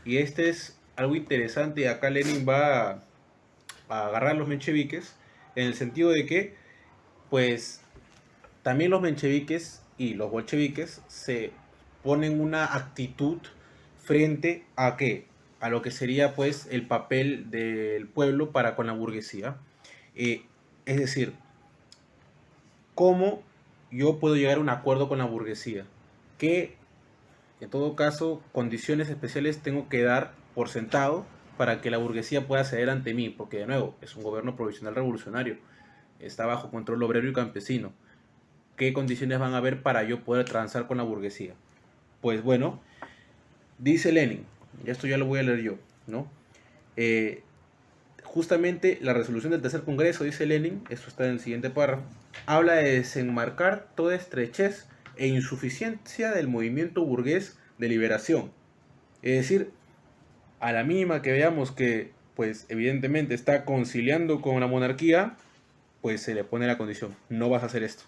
y este es algo interesante, y acá Lenin va a agarrar los mencheviques, en el sentido de que, pues, también los mencheviques y los bolcheviques se ponen una actitud frente a qué, a lo que sería pues el papel del pueblo para con la burguesía. Es decir, cómo yo puedo llegar a un acuerdo con la burguesía, qué, en todo caso, condiciones especiales tengo que dar por sentado para que la burguesía pueda ceder ante mí, porque de nuevo es un gobierno provisional revolucionario, está bajo control obrero y campesino. ¿Qué condiciones van a haber para yo poder transar con la burguesía? Pues bueno, dice Lenin, y esto ya lo voy a leer yo, ¿no? Justamente la resolución del tercer congreso, dice Lenin, esto está en el siguiente párrafo, habla de desenmarcar toda estrechez e insuficiencia del movimiento burgués de liberación. Es decir, a la mínima que veamos que, pues evidentemente está conciliando con la monarquía, pues se le pone la condición, no vas a hacer esto,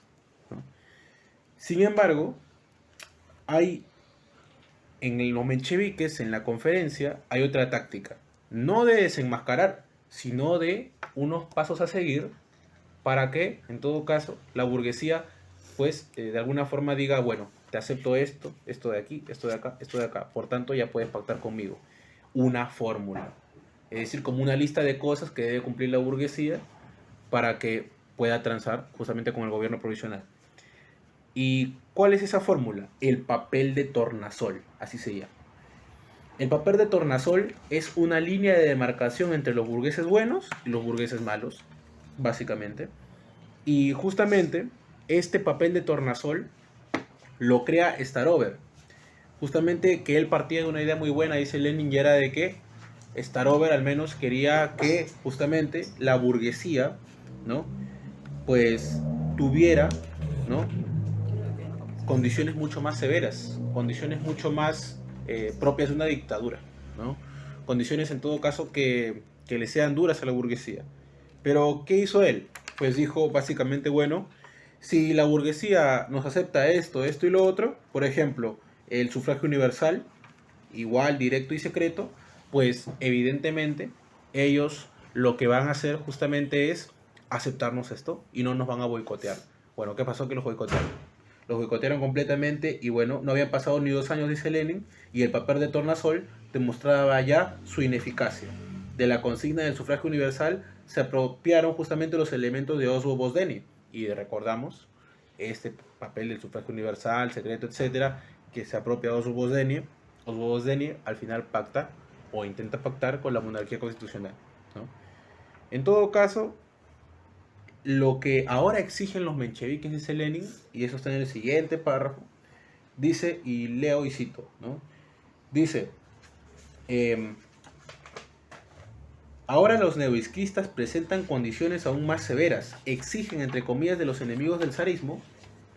¿no? Sin embargo, hay en los mencheviques, en la conferencia, hay otra táctica, no de desenmascarar, sino de unos pasos a seguir para que, en todo caso, la burguesía, pues, de alguna forma diga, bueno, te acepto esto, esto de aquí, esto de acá, esto de acá, por tanto ya puedes pactar conmigo. Una fórmula, es decir, como una lista de cosas que debe cumplir la burguesía para que pueda transar justamente con el gobierno provisional. ¿Y cuál es esa fórmula? El papel de tornasol, así se llama. El papel de tornasol es una línea de demarcación entre los burgueses buenos y los burgueses malos, básicamente. Y justamente este papel de tornasol lo crea Starover. Justamente que él partía de una idea muy buena, dice Lenin, y era de que Starover al menos quería que justamente la burguesía, ¿no?, pues tuviera, ¿no?, condiciones mucho más severas, condiciones mucho más propias de una dictadura, ¿no? Condiciones en todo caso que le sean duras a la burguesía. Pero ¿qué hizo él? Pues dijo básicamente, bueno, si la burguesía nos acepta esto, esto y lo otro, por ejemplo, el sufragio universal, igual, directo y secreto, pues evidentemente ellos lo que van a hacer justamente es aceptarnos esto y no nos van a boicotear. Bueno, ¿qué pasó? Que los boicotearon. Los boicotearon completamente y bueno, no habían pasado ni 2 años, dice Lenin, y el papel de tornasol demostraba ya su ineficacia. De la consigna del sufragio universal se apropiaron justamente los elementos de Oswald Bosdeni. Y recordamos este papel del sufragio universal, secreto, etcétera, que se apropia de Oswald Bosdeni. Oswald Bosdeni al final pacta o intenta pactar con la monarquía constitucional, ¿no? En todo caso, lo que ahora exigen los mencheviques, dice Lenin, y eso está en el siguiente párrafo, dice, y leo y cito, ¿no? Dice, ahora los neoizquilistas presentan condiciones aún más severas, exigen, entre comillas, de los enemigos del zarismo,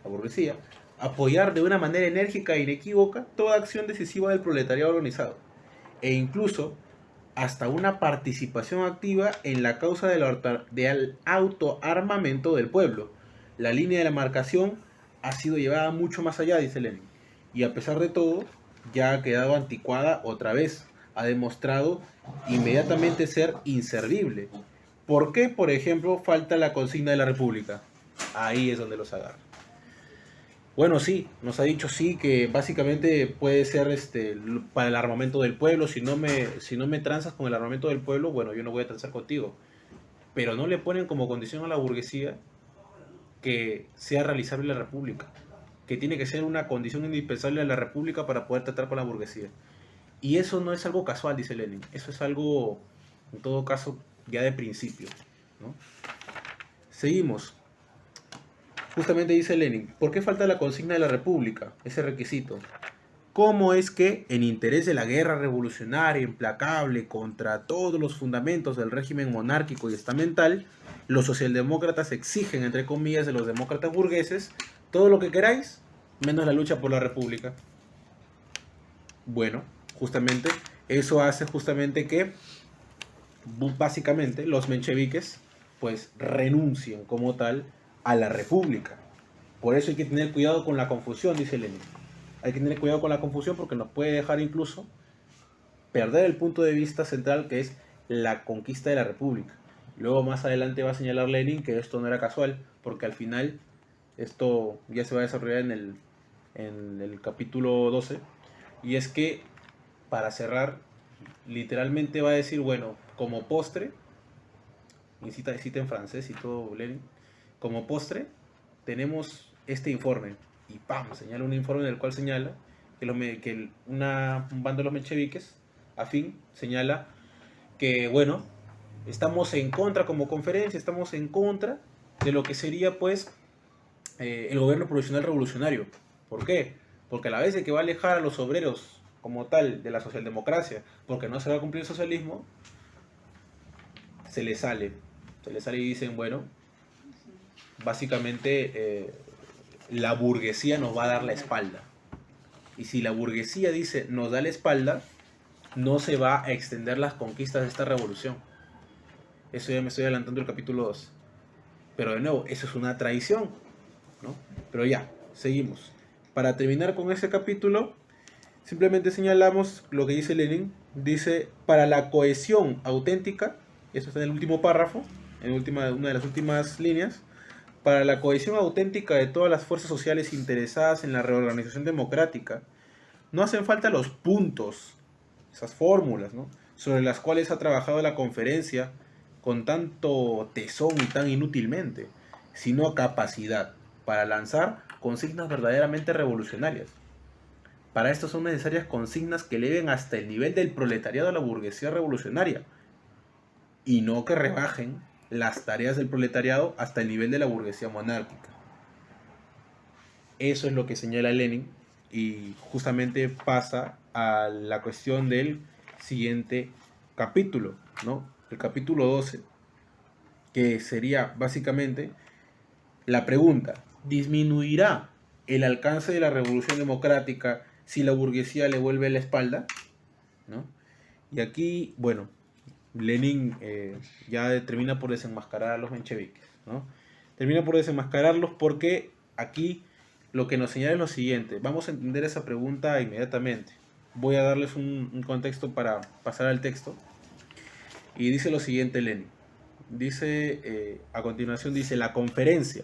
la burguesía, apoyar de una manera enérgica e inequívoca toda acción decisiva del proletariado organizado, e incluso hasta una participación activa en la causa del autoarmamento del pueblo. La línea de la marcación ha sido llevada mucho más allá, dice Lenin, y a pesar de todo, ya ha quedado anticuada otra vez, ha demostrado inmediatamente ser inservible. ¿Por qué, por ejemplo, falta la consigna de la República? Ahí es donde los agarra. Bueno, sí, nos ha dicho sí que básicamente puede ser para el armamento del pueblo. Si no me transas con el armamento del pueblo, bueno, yo no voy a transar contigo. Pero no le ponen como condición a la burguesía que sea realizable la República, que tiene que ser una condición indispensable de la República para poder tratar con la burguesía. Y eso no es algo casual, dice Lenin, eso es algo, en todo caso, ya de principio, ¿no? Seguimos. Justamente dice Lenin, ¿por qué falta la consigna de la República? Ese requisito. ¿Cómo es que, en interés de la guerra revolucionaria implacable contra todos los fundamentos del régimen monárquico y estamental, los socialdemócratas exigen, entre comillas, de los demócratas burgueses, todo lo que queráis, menos la lucha por la República? Bueno, justamente, eso hace justamente que, básicamente, los mencheviques pues renuncien como tal a la república. Por eso hay que tener cuidado con la confusión, dice Lenin. Hay que tener cuidado con la confusión porque nos puede dejar incluso perder el punto de vista central, que es la conquista de la república. Luego más adelante va a señalar Lenin que esto no era casual, porque al final esto ya se va a desarrollar en el capítulo 12, y es que, para cerrar, literalmente va a decir, bueno, como postre, y cita en francés y todo Lenin, como postre tenemos este informe, y ¡pam!, señala un informe en el cual señala que un bando de los mencheviques, afín, señala que, bueno, estamos en contra como conferencia, estamos en contra de lo que sería, pues, el gobierno provisional revolucionario. ¿Por qué? Porque a la vez de que va a alejar a los obreros como tal de la socialdemocracia, porque no se va a cumplir el socialismo, se les sale y dicen, bueno, básicamente la burguesía nos va a dar la espalda. Y si la burguesía dice nos da la espalda, no se va a extender las conquistas de esta revolución. Eso ya me estoy adelantando el capítulo 2. Pero de nuevo, eso es una traición, ¿no? Pero ya, seguimos. Para terminar con ese capítulo, simplemente señalamos lo que dice Lenin. Dice, para la cohesión auténtica, eso está en el último párrafo, en una de las últimas líneas, para la cohesión auténtica de todas las fuerzas sociales interesadas en la reorganización democrática, no hacen falta los puntos, esas fórmulas, ¿no?, sobre las cuales ha trabajado la conferencia con tanto tesón y tan inútilmente, sino capacidad para lanzar consignas verdaderamente revolucionarias. Para esto son necesarias consignas que eleven hasta el nivel del proletariado a la burguesía revolucionaria, y no que rebajen las tareas del proletariado hasta el nivel de la burguesía monárquica. Eso es lo que señala Lenin, y justamente pasa a la cuestión del siguiente capítulo, ¿no?, el capítulo 12, que sería básicamente la pregunta: ¿disminuirá el alcance de la revolución democrática si la burguesía le vuelve la espalda? ¿No? Y aquí, bueno, Lenin ya termina por desenmascarar a los mencheviques, ¿no? Termina por desenmascararlos porque aquí lo que nos señala es lo siguiente. Vamos a entender esa pregunta inmediatamente. Voy a darles un contexto para pasar al texto. Y dice lo siguiente Lenin. Dice, a continuación dice, la conferencia,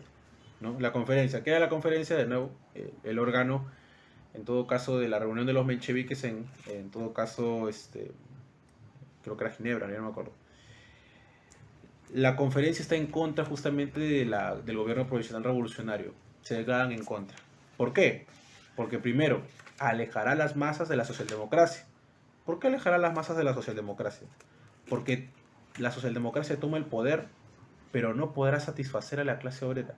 ¿no? La conferencia. ¿Qué era la conferencia? De nuevo, el órgano, en todo caso, de la reunión de los mencheviques, en todo caso, creo que era Ginebra, no me acuerdo. La conferencia está en contra justamente del gobierno provisional revolucionario. Se declaran en contra. ¿Por qué? Porque primero, alejará las masas de la socialdemocracia. ¿Por qué alejará las masas de la socialdemocracia? Porque la socialdemocracia toma el poder, pero no podrá satisfacer a la clase obrera.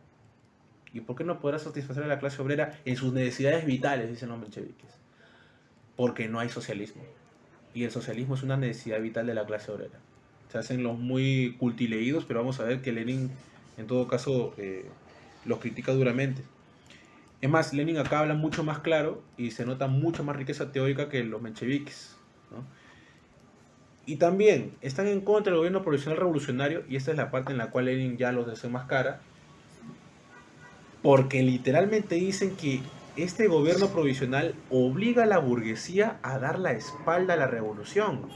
¿Y por qué no podrá satisfacer a la clase obrera en sus necesidades vitales, dicen los mencheviques? Porque no hay socialismo. Y el socialismo es una necesidad vital de la clase obrera. Se hacen los muy cultileídos, pero vamos a ver que Lenin, en todo caso, los critica duramente. Es más, Lenin acá habla mucho más claro y se nota mucha más riqueza teórica que los mencheviques, ¿no? Y también están en contra del gobierno provisional revolucionario, y esta es la parte en la cual Lenin ya los desenmascara, porque literalmente dicen que este gobierno provisional obliga a la burguesía a dar la espalda a la revolución,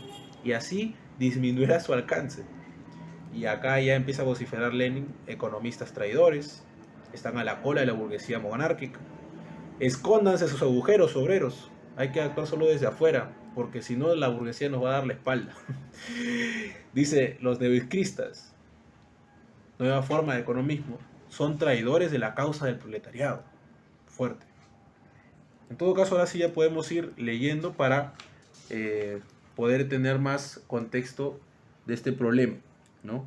y así disminuirá su alcance. Y acá ya empieza a vociferar Lenin: economistas traidores, están a la cola de la burguesía monárquica, escóndanse sus agujeros, obreros, hay que actuar solo desde afuera, porque si no la burguesía nos va a dar la espalda. Dice, los neoizcristas, nueva forma de economismo, son traidores de la causa del proletariado. Fuerte. En todo caso, ahora sí ya podemos ir leyendo para poder tener más contexto de este problema, ¿no?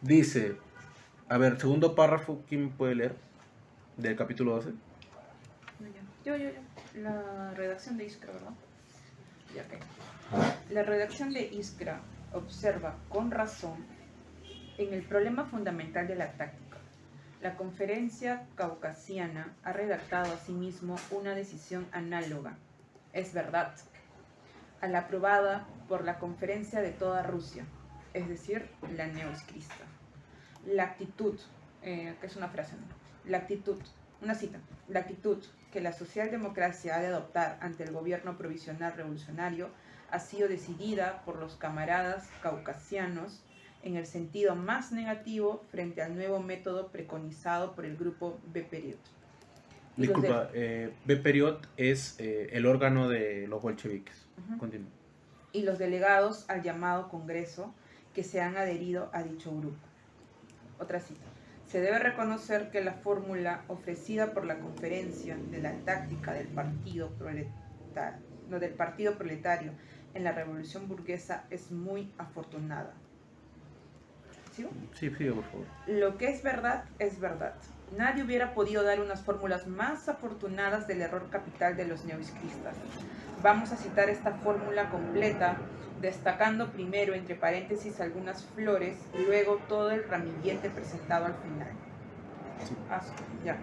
Dice, a ver, segundo párrafo, ¿quién puede leer? Del capítulo 12. Yo. La redacción de Iskra, ¿verdad? Ya que. La redacción de Iskra observa con razón en el problema fundamental de la táctica. La conferencia caucasiana ha redactado asimismo una decisión análoga, es verdad, a la aprobada por la conferencia de toda Rusia. es decir, la neoizquierda. La actitud, que es una frase, ¿no? La actitud, una cita, la actitud que la socialdemocracia ha de adoptar ante el gobierno provisional revolucionario ha sido decidida por los camaradas caucasianos en el sentido más negativo frente al nuevo método preconizado por el grupo B-Period. Disculpa, B-Period es el órgano de los bolcheviques. Continúa. Y los delegados al llamado Congreso que se han adherido a dicho grupo. Otra cita. Se debe reconocer que la fórmula ofrecida por la Conferencia de la Táctica del Partido Proletario en la Revolución Burguesa es muy afortunada. ¿Sigo? Sí, por favor. Lo que es verdad es verdad. Nadie hubiera podido dar unas fórmulas más afortunadas del error capital de los neoizquierdistas. Vamos a citar esta fórmula completa, destacando primero entre paréntesis algunas flores y luego todo el ramillete presentado al final. Ya.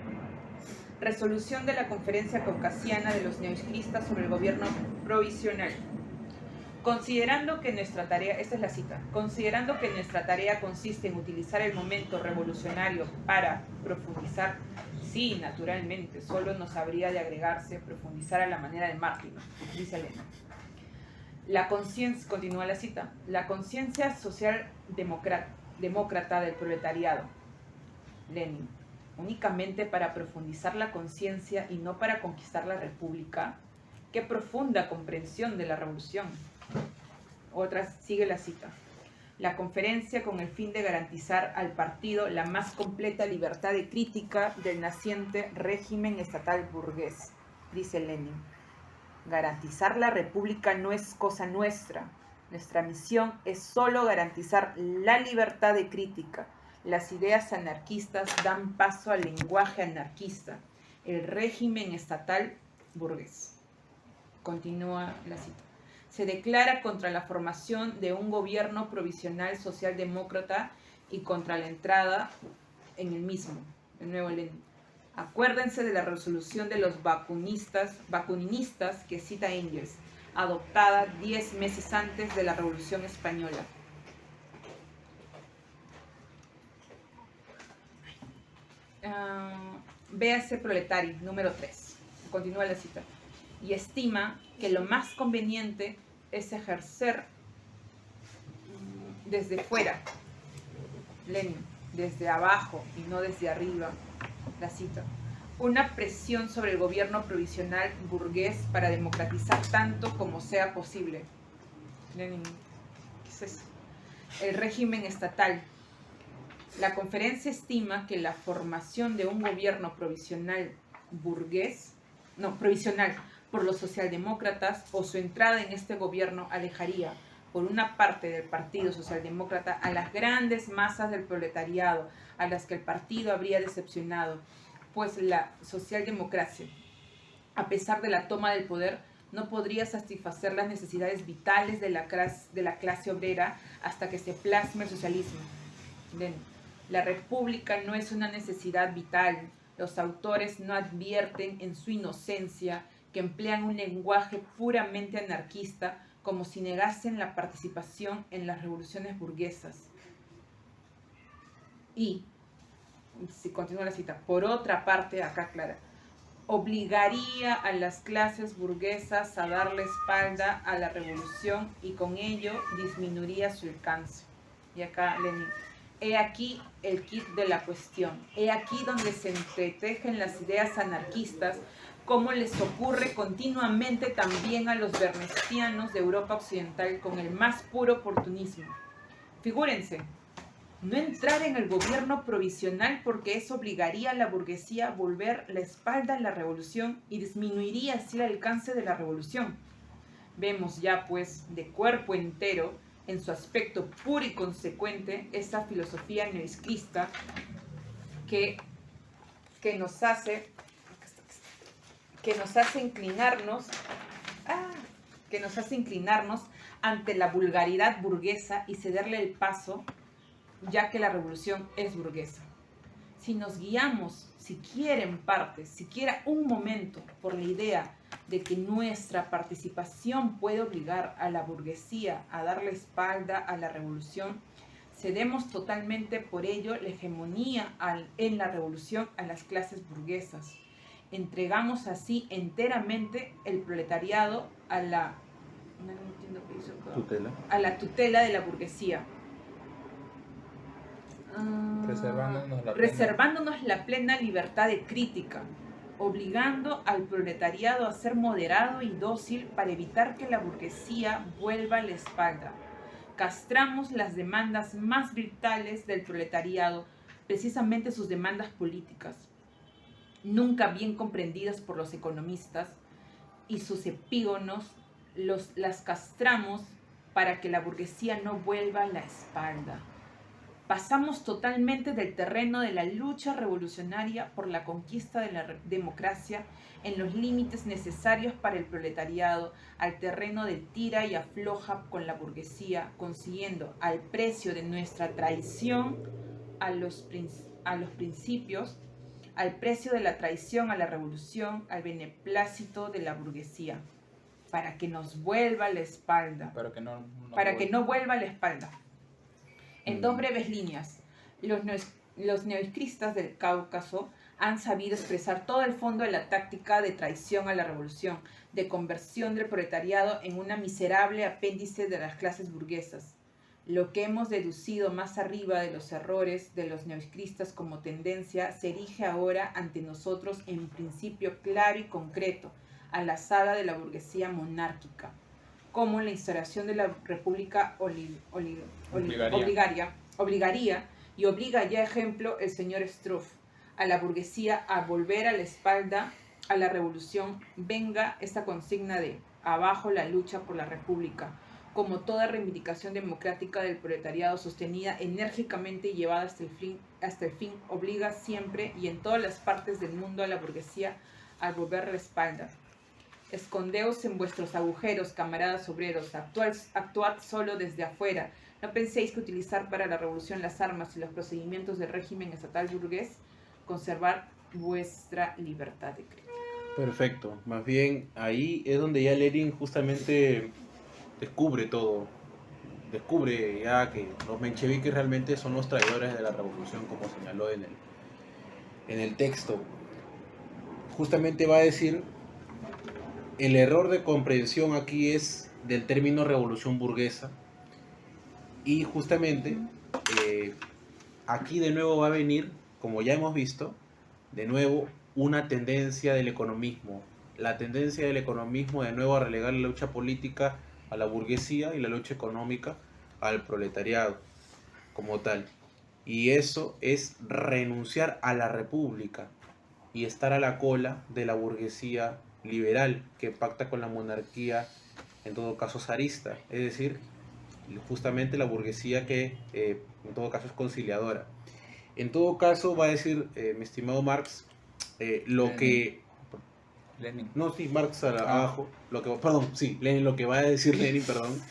Resolución de la Conferencia Caucasiana de los Neoizquierdistas sobre el gobierno provisional. Considerando que nuestra tarea, esta es la cita, considerando que nuestra tarea consiste en utilizar el momento revolucionario para profundizar, sí, naturalmente, solo nos habría de agregarse profundizar a la manera de Martin, dice Lenin. La conciencia, continúa la cita, la conciencia social demócrata del proletariado, Lenin, únicamente para profundizar la conciencia y no para conquistar la república. Qué profunda comprensión de la revolución. Otra, sigue la cita. La conferencia con el fin de garantizar al partido la más completa libertad de crítica del naciente régimen estatal burgués, dice Lenin. Garantizar la república no es cosa nuestra. Nuestra misión es solo garantizar la libertad de crítica. Las ideas anarquistas dan paso al lenguaje anarquista, el régimen estatal burgués. Continúa la cita. Se declara contra la formación de un gobierno provisional socialdemócrata y contra la entrada en el mismo. De nuevo Lenin. Acuérdense de la resolución de los bakuninistas que cita Engels, adoptada 10 meses antes de la Revolución Española. Véase Proletari, número 3. Continúa la cita. Y estima que lo más conveniente es ejercer desde fuera, Lenin, desde abajo y no desde arriba, la cita, una presión sobre el gobierno provisional burgués para democratizar tanto como sea posible. Lenin, ¿qué es eso? El régimen estatal. La conferencia estima que la formación de un gobierno provisional por los socialdemócratas o su entrada en este gobierno alejaría, por una parte del Partido Socialdemócrata, a las grandes masas del proletariado, a las que el partido habría decepcionado, pues la socialdemocracia, a pesar de la toma del poder, no podría satisfacer las necesidades vitales de la clase obrera hasta que se plasme el socialismo. La república no es una necesidad vital. Los autores no advierten en su inocencia que emplean un lenguaje puramente anarquista como si negasen la participación en las revoluciones burguesas. Y, si continúa la cita, por otra parte, acá clara, obligaría a las clases burguesas a dar la espalda a la revolución y con ello disminuiría su alcance. Y acá Lenin. He aquí el kit de la cuestión. He aquí donde se entretejen las ideas anarquistas, como les ocurre continuamente también a los bernestianos de Europa Occidental con el más puro oportunismo. Figúrense, no entrar en el gobierno provisional porque eso obligaría a la burguesía a volver la espalda a la revolución y disminuiría así el alcance de la revolución. Vemos ya pues de cuerpo entero, en su aspecto puro y consecuente, esa filosofía neoizquierdista que nos hace inclinarnos ante la vulgaridad burguesa y cederle el paso, ya que la revolución es burguesa. Si nos guiamos, siquiera en parte, siquiera un momento, por la idea de que nuestra participación puede obligar a la burguesía a dar la espalda a la revolución, cedemos totalmente por ello la hegemonía en la revolución a las clases burguesas. Entregamos así enteramente el proletariado a la tutela de la burguesía. Reservándonos la plena libertad de crítica, obligando al proletariado a ser moderado y dócil para evitar que la burguesía vuelva la espalda. Castramos las demandas más vitales del proletariado, precisamente sus demandas políticas, nunca bien comprendidas por los economistas, y sus epígonos las castramos para que la burguesía no vuelva la espalda. Pasamos totalmente del terreno de la lucha revolucionaria por la conquista de la democracia en los límites necesarios para el proletariado al terreno de tira y afloja con la burguesía, consiguiendo al precio de nuestra traición a los principios, al precio de la traición a la revolución, al beneplácito de la burguesía, para que nos vuelva la espalda. Para que no vuelva la espalda. En dos breves líneas, los neoizcristas del Cáucaso han sabido expresar todo el fondo de la táctica de traición a la revolución, de conversión del proletariado en una miserable apéndice de las clases burguesas. Lo que hemos deducido más arriba de los errores de los neoizcristas como tendencia se erige ahora ante nosotros en principio claro y concreto a la saga de la burguesía monárquica, como la instauración de la república obligaría y obliga ya ejemplo el señor Struff a la burguesía a volver a la espalda a la revolución. Venga esta consigna de abajo la lucha por la república, como toda reivindicación democrática del proletariado sostenida enérgicamente y llevada hasta el fin obliga siempre y en todas las partes del mundo a la burguesía a volver la espalda. Escondeos en vuestros agujeros, camaradas obreros, actuad solo desde afuera. No penséis que utilizar para la revolución las armas y los procedimientos del régimen estatal burgués, conservar vuestra libertad de crítica. Perfecto, más bien ahí es donde ya Lenin justamente descubre todo, descubre ya que los mencheviques realmente son los traidores de la revolución, como señaló en el texto. Justamente va a decir, el error de comprensión aquí es del término revolución burguesa, y justamente aquí de nuevo va a venir, como ya hemos visto, de nuevo una tendencia del economismo, la tendencia del economismo de nuevo a relegar la lucha política a la burguesía y la lucha económica al proletariado como tal. Y eso es renunciar a la república y estar a la cola de la burguesía liberal que pacta con la monarquía, en todo caso zarista, es decir, justamente la burguesía que en todo caso es conciliadora. En todo caso va a decir mi estimado Marx lo que Lenin. No, sí, Marx abajo, Lenin, lo que va a decir Lenin, perdón,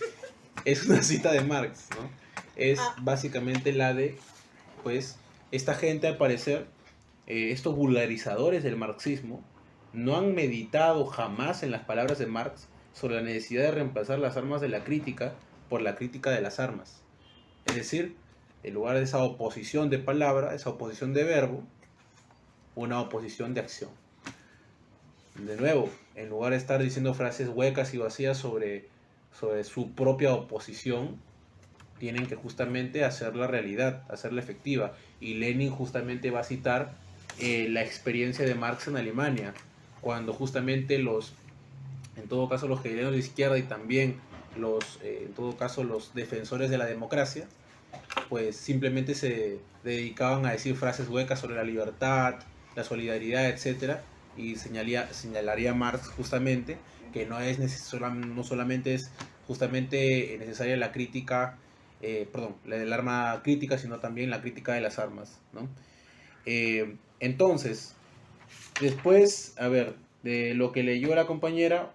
es una cita de Marx, ¿no? Es básicamente la de, pues, esta gente al parecer, estos vulgarizadores del marxismo, no han meditado jamás en las palabras de Marx sobre la necesidad de reemplazar las armas de la crítica por la crítica de las armas. Es decir, en lugar de esa oposición de palabra, esa oposición de verbo, una oposición de acción. De nuevo, en lugar de estar diciendo frases huecas y vacías sobre su propia oposición, tienen que justamente hacerla realidad, hacerla efectiva. Y Lenin justamente va a citar la experiencia de Marx en Alemania, cuando justamente en todo caso los hegelianos de izquierda y también en todo caso los defensores de la democracia, pues simplemente se dedicaban a decir frases huecas sobre la libertad, la solidaridad, etcétera, y señalaría Marx justamente que no solamente es justamente necesaria la crítica, el arma crítica, sino también la crítica de las armas, ¿no? Entonces, después, de lo que leyó la compañera,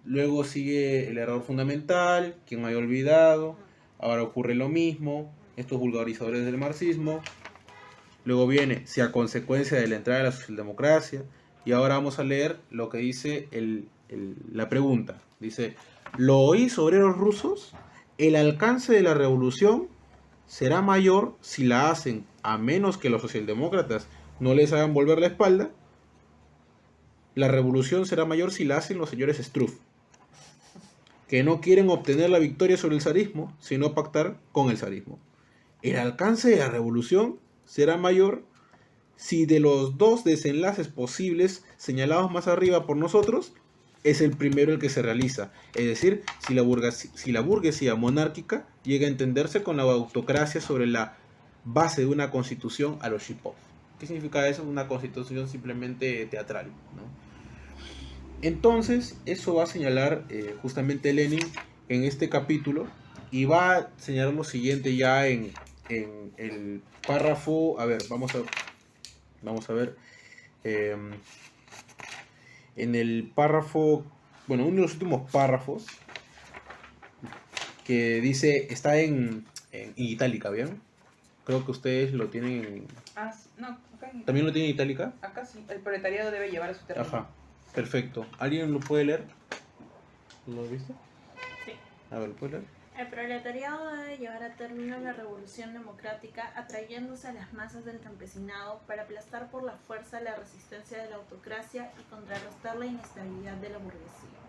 luego sigue el error fundamental, quien me había olvidado, ahora ocurre lo mismo, estos vulgarizadores del marxismo. Luego viene, si a consecuencia de la entrada de la socialdemocracia, Y ahora vamos a leer lo que dice la pregunta. Dice, ¿lo oís, obreros rusos? El alcance de la revolución será mayor si la hacen, a menos que los socialdemócratas no les hagan volver la espalda. La revolución será mayor si la hacen los señores Struff, que no quieren obtener la victoria sobre el zarismo, sino pactar con el zarismo. El alcance de la revolución será mayor si de los dos desenlaces posibles señalados más arriba por nosotros, es el primero el que se realiza. Es decir, si la burguesía monárquica llega a entenderse con la autocracia sobre la base de una constitución a los Shipov. ¿Qué significa eso? Una constitución simplemente teatral, ¿no? Entonces, eso va a señalar justamente Lenin en este capítulo, y va a señalar lo siguiente ya en el párrafo. A ver, vamos a ver. En el párrafo, bueno, uno de los últimos párrafos, que dice, está en itálica, ¿bien? Creo que ustedes lo tienen. No, acá ¿También lo tienen en itálica? Acá sí, el proletariado debe llevar a su término. Ajá, perfecto. ¿Alguien lo puede leer? ¿Lo has visto? Sí. A ver, ¿puede leer? El proletariado debe llevar a término la revolución democrática atrayéndose a las masas del campesinado para aplastar por la fuerza la resistencia de la autocracia y contrarrestar la inestabilidad de la burguesía.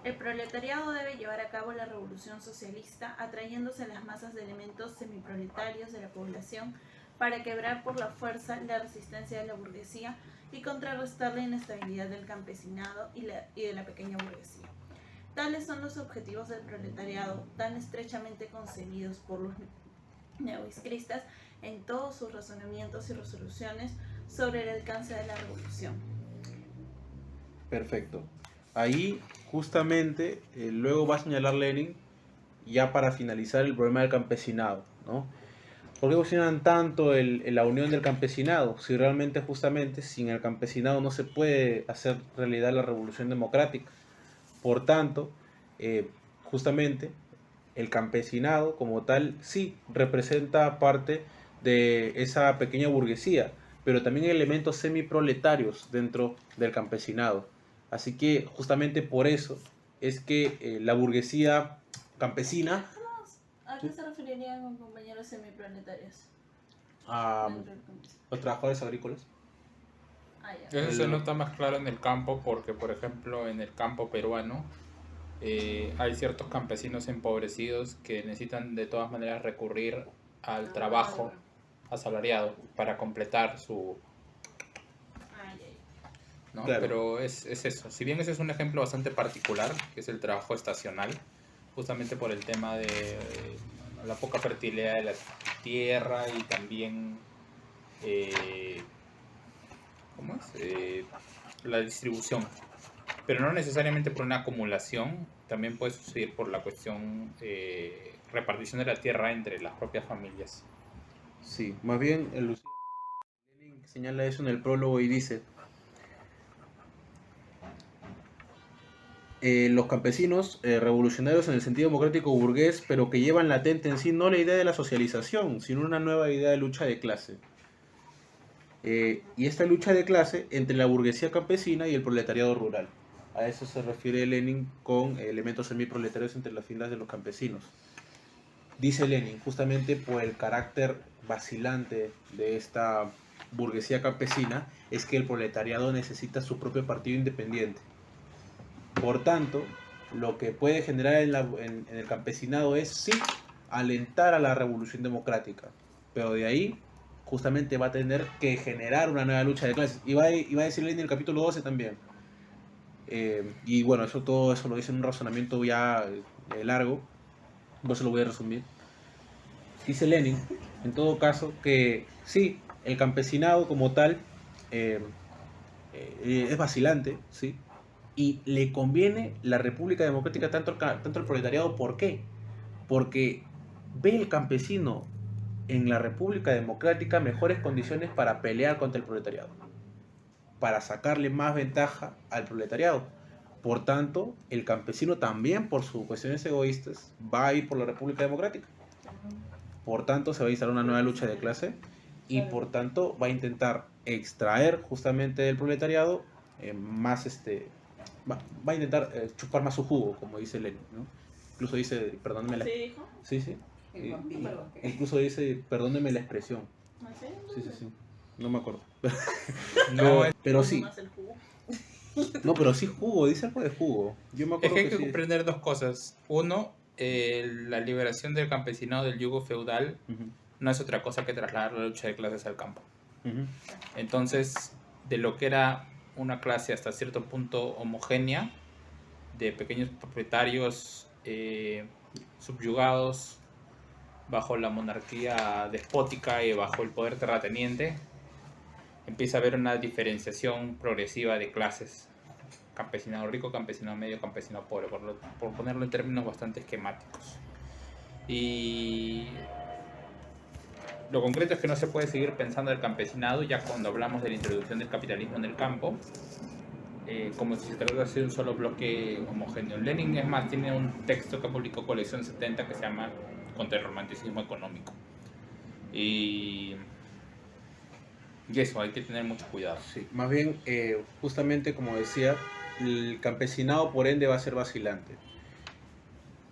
El proletariado debe llevar a cabo la revolución socialista atrayéndose a las masas de elementos semiproletarios de la población para quebrar por la fuerza la resistencia de la burguesía y contrarrestar la inestabilidad del campesinado y de la pequeña burguesía. Tales son los objetivos del proletariado, tan estrechamente concebidos por los neoizquierdistas en todos sus razonamientos y resoluciones sobre el alcance de la revolución. Perfecto. Ahí, justamente, luego va a señalar Lenin, ya para finalizar, el problema del campesinado, ¿no? ¿Por qué cuestionan tanto la unión del campesinado? Si realmente, justamente, sin el campesinado no se puede hacer realidad la revolución democrática. Por tanto, justamente, el campesinado como tal sí representa parte de esa pequeña burguesía, pero también hay elementos semiproletarios dentro del campesinado. Así que justamente por eso es que la burguesía campesina... ¿A qué se referirían con compañeros semiproletarios? A los trabajadores agrícolas. Eso se nota más claro en el campo porque, por ejemplo, en el campo peruano hay ciertos campesinos empobrecidos que necesitan de todas maneras recurrir al trabajo asalariado para completar su... ¿no? Claro. Pero es eso. Si bien ese es un ejemplo bastante particular, que es el trabajo estacional, justamente por el tema de la poca fertilidad de la tierra y también... ¿cómo es? La distribución, pero no necesariamente por una acumulación, también puede suceder por la cuestión repartición de la tierra entre las propias familias. Sí, más bien Lenin señala eso en el prólogo y dice: los campesinos revolucionarios en el sentido democrático burgués, pero que llevan latente en sí no la idea de la socialización, sino una nueva idea de lucha de clase. Y esta lucha de clase entre la burguesía campesina y el proletariado rural. A eso se refiere Lenin con elementos semiproletarios entre las filas de los campesinos. Dice Lenin, justamente por el carácter vacilante de esta burguesía campesina, es que el proletariado necesita su propio partido independiente. Por tanto, lo que puede generar en el campesinado es sí alentar a la revolución democrática, pero de ahí justamente va a tener que generar una nueva lucha de clases. Y va a decir Lenin en el capítulo 12 también. Y bueno, todo eso lo dice en un razonamiento ya largo, por eso lo voy a resumir. Dice Lenin, en todo caso, que sí, el campesinado como tal es vacilante, ¿sí? Y le conviene la República Democrática tanto al proletariado. ¿Por qué? Porque ve el campesino en la República Democrática mejores condiciones para pelear contra el proletariado, para sacarle más ventaja al proletariado. Por tanto, el campesino también, por sus cuestiones egoístas, va a ir por la República Democrática. Por tanto, se va a instalar una nueva lucha de clase y por tanto va a intentar extraer justamente del proletariado más, va a intentar chupar más su jugo, como dice Lenin, ¿no? Incluso dice, perdóneme la... ¿Sí dijo? Sí, sí. El vampiro. Incluso dice, perdóneme la expresión. ¿Ah, sí? Sí, sí, sí. No me acuerdo. No, pero sí. Más el jugo. No, pero sí jugo, dice algo de jugo. Yo me es acuerdo que hay que sí. comprender dos cosas. Uno, la liberación del campesinado del yugo feudal Ujú, no es otra cosa que trasladar la lucha de clases al campo. ujú, Entonces, de lo que era una clase hasta cierto punto homogénea, de pequeños propietarios subyugados bajo la monarquía despótica y bajo el poder terrateniente, empieza a haber una diferenciación progresiva de clases. Campesinado rico, campesinado medio, campesinado pobre, por ponerlo en términos bastante esquemáticos. Y lo concreto es que no se puede seguir pensando el campesinado ya cuando hablamos de la introducción del capitalismo en el campo, como si se tratara de hacer un solo bloque homogéneo. Lenin, es más, tiene un texto que publicó Colección 70 que se llama Contra el romanticismo económico. Y eso, hay que tener mucho cuidado. Sí, más bien, justamente como decía, el campesinado por ende va a ser vacilante.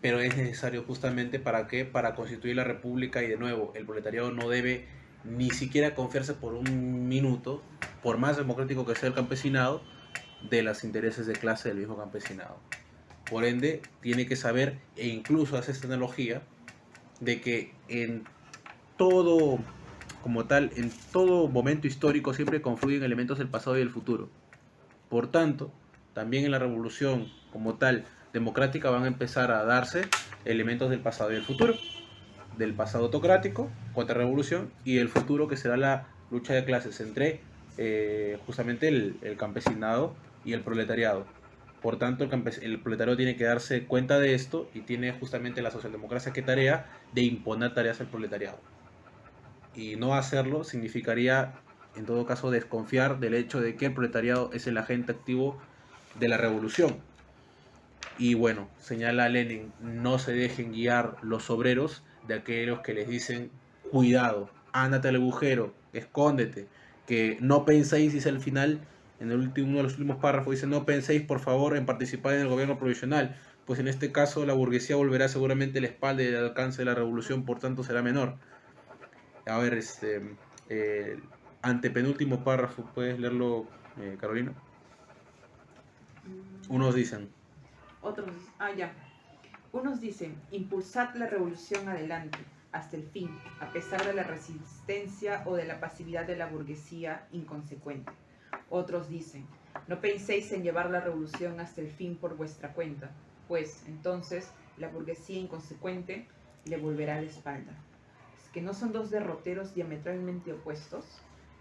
Pero es necesario justamente ¿para qué? Para constituir la república y de nuevo, el proletariado no debe ni siquiera confiarse por un minuto, por más democrático que sea el campesinado, de los intereses de clase del mismo campesinado. Por ende, tiene que saber, e incluso hace esta analogía, de que en todo, como tal, en todo momento histórico siempre confluyen elementos del pasado y del futuro. Por tanto, también en la revolución como tal democrática van a empezar a darse elementos del pasado y del futuro. Del pasado autocrático, contrarrevolución, y el futuro que será la lucha de clases entre justamente el campesinado y el proletariado. Por tanto, el proletariado tiene que darse cuenta de esto y tiene justamente la socialdemocracia que tarea de imponer tareas al proletariado. Y no hacerlo significaría, en todo caso, desconfiar del hecho de que el proletariado es el agente activo de la revolución. Y bueno, señala Lenin, no se dejen guiar los obreros de aquellos que les dicen, cuidado, ándate al agujero, escóndete, que no penséis, dice al final, en uno de los últimos párrafos, dice, no penséis por favor en participar en el gobierno provisional, pues en este caso la burguesía volverá seguramente la espalda y el alcance de la revolución, por tanto será menor. A ver, antepenúltimo párrafo, ¿puedes leerlo, Carolina? Unos dicen... Unos dicen, impulsad la revolución adelante, hasta el fin, a pesar de la resistencia o de la pasividad de la burguesía inconsecuente. Otros dicen, no penséis en llevar la revolución hasta el fin por vuestra cuenta, pues entonces la burguesía inconsecuente le volverá la espalda. ¿Es que no son dos derroteros diametralmente opuestos?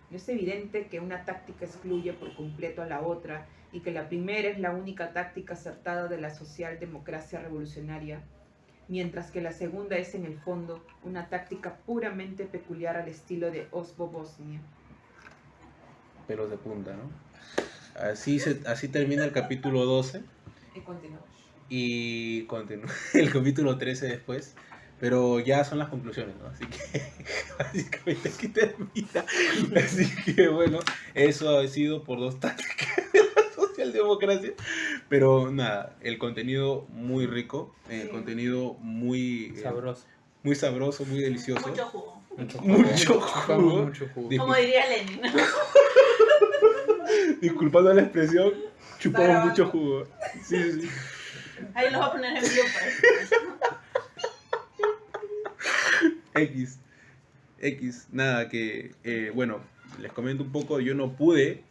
¿No es evidente que una táctica excluye por completo a la otra y que la primera es la única táctica acertada de la socialdemocracia revolucionaria, mientras que la segunda es en el fondo una táctica puramente peculiar al estilo de Osbo-Bosnia? Pelos de punta, ¿no? Así termina el capítulo 12 Y continuamos. y continúa el capítulo 13 después, pero ya son las conclusiones, ¿no? Así que básicamente aquí termina. Así que bueno, eso ha sido por dos tácticas de la socialdemocracia, pero nada, el contenido muy rico, el contenido muy Sabroso. muy sabroso, muy delicioso. Mucho jugo. Mucho jugo. Mucho jugo. Como diría Lenin. Disculpando la expresión, chupamos grabando. mucho jugo. Sí, sí, sí. Ahí los voy a poner en vivo para eso. X, nada, que bueno, les comento un poco, yo no pude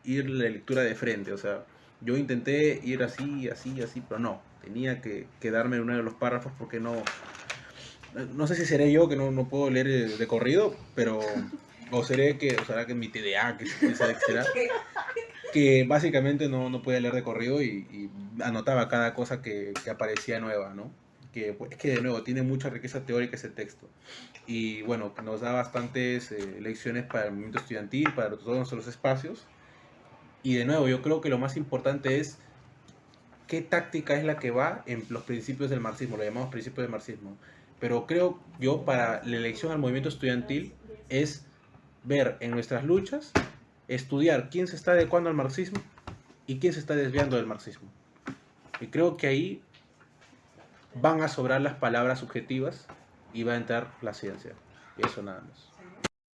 ir la lectura de frente, o sea, yo intenté ir así, pero no, tenía que quedarme en uno de los párrafos porque no sé si seré yo que no puedo leer de corrido, pero o será que mi TDA, que será, que básicamente no podía leer de corrido y anotaba cada cosa que aparecía nueva, ¿no? Que es que de nuevo tiene mucha riqueza teórica ese texto y bueno, nos da bastantes lecciones para el movimiento estudiantil, para todos nuestros espacios, y de nuevo yo creo que lo más importante es qué táctica es la que va en los principios del marxismo, lo llamamos principios del marxismo, pero creo yo para la elección al movimiento estudiantil es ver en nuestras luchas estudiar quién se está adecuando al marxismo y quién se está desviando del marxismo. Y creo que ahí van a sobrar las palabras subjetivas y va a entrar la ciencia. Y eso nada más.